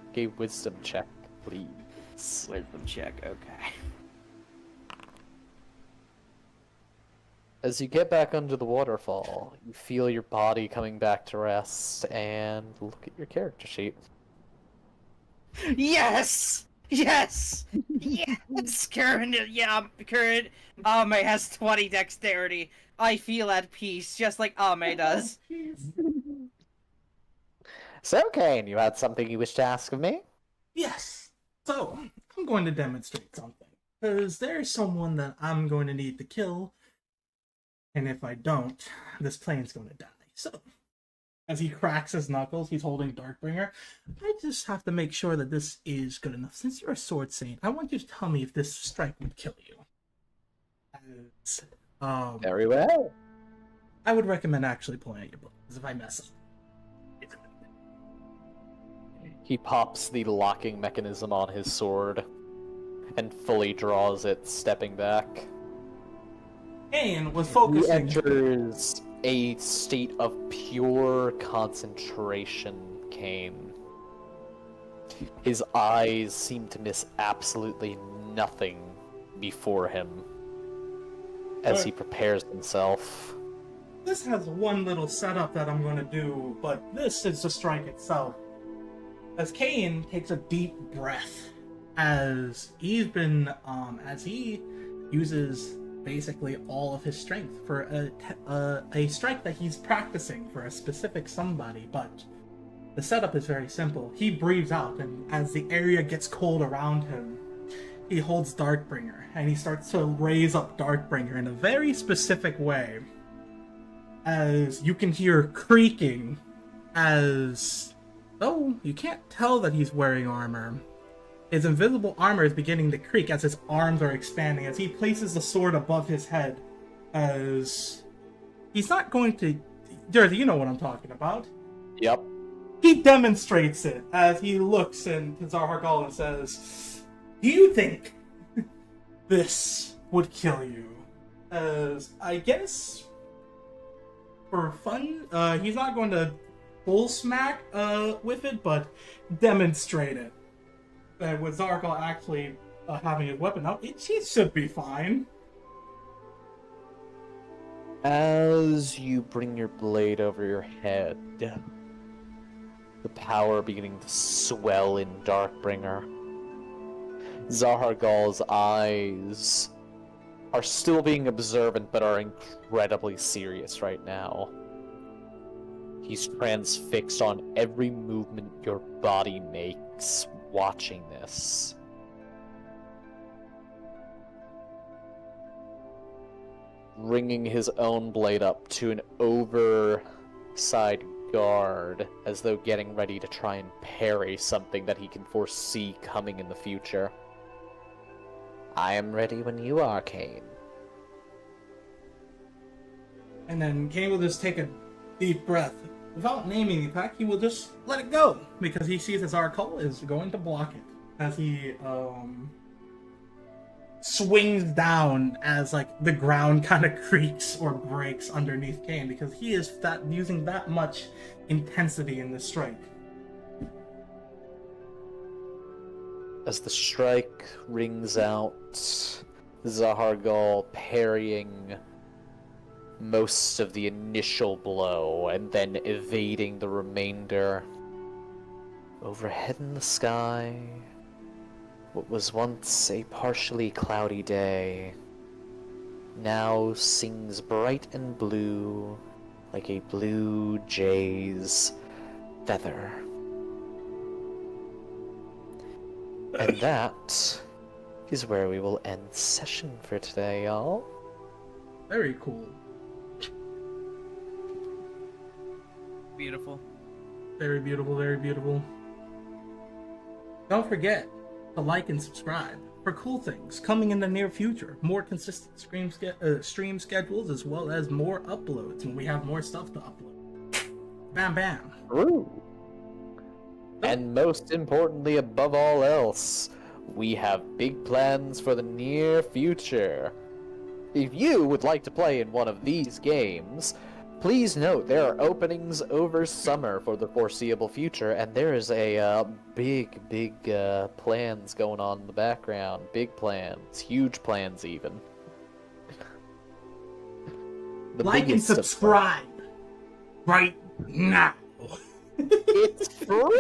Okay, wisdom check, please. Wisdom check, okay. As you get back under the waterfall, you feel your body coming back to rest, and look at your character sheet. Yes! Yes! Yes! Current Ame has 20 dexterity. I feel at peace, just like Ame does. So, Kane, you had something you wish to ask of me? Yes. So, I'm going to demonstrate something. Because there's someone that I'm going to need to kill. And if I don't, this plane's going to die. So, as he cracks his knuckles, he's holding Darkbringer. I just have to make sure that this is good enough. Since you're a sword saint, I want you to tell me if this strike would kill you. Very well. I would recommend actually pulling out your book, because if I mess up. He pops the locking mechanism on his sword and fully draws it, stepping back. Kane was He focusing. enters a state of pure concentration, Kane. His eyes seem to miss absolutely nothing before him as he prepares himself. This has one little setup that I'm going to do, but this is the strike itself. As Kane takes a deep breath, as he uses basically all of his strength for a strike that he's practicing for a specific somebody, but the setup is very simple. He breathes out, and as the area gets cold around him, he holds Darkbringer, and he starts to raise up Darkbringer in a very specific way, as you can hear creaking, as though you can't tell that he's wearing armor. His invisible armor is beginning to creak as his arms are expanding, as he places the sword above his head, as he's not going to... Jersey, you know what I'm talking about. Yep. He demonstrates it as he looks into Zarhargal and says, "Do you think this would kill you?" As I guess, for fun, he's not going to full smack with it, but demonstrate it. With Zargal actually having his weapon out, he should be fine. As you bring your blade over your head, the power beginning to swell in Darkbringer, Zahargal's eyes are still being observant but are incredibly serious right now. He's transfixed on every movement your body makes, watching this. Bringing his own blade up to an overside guard, as though getting ready to try and parry something that he can foresee coming in the future. I am ready when you are, Kane. And then Kane will just take a deep breath. Without naming the attack, he will just let it go, because he sees his Zargal is going to block it. As he swings down, as like the ground kind of creaks or breaks underneath Kane, because he is using that much intensity in this strike. As the strike rings out, Zahargal parrying most of the initial blow and then evading the remainder. Overhead in the sky, what was once a partially cloudy day now sings bright and blue like a blue jay's feather. And that is where we will end session for today, y'all. Very cool. Beautiful. Very beautiful, very beautiful. Don't forget, to like and subscribe for cool things coming in the near future. More consistent stream schedules, as well as more uploads when we have more stuff to upload. Bam, bam. True. And most importantly, above all else, we have big plans for the near future. If you would like to play in one of these games, please note there are openings over summer for the foreseeable future, and there is a big plans going on in the background. Big plans, huge plans even. The Like and biggest of subscribe right now. It's free!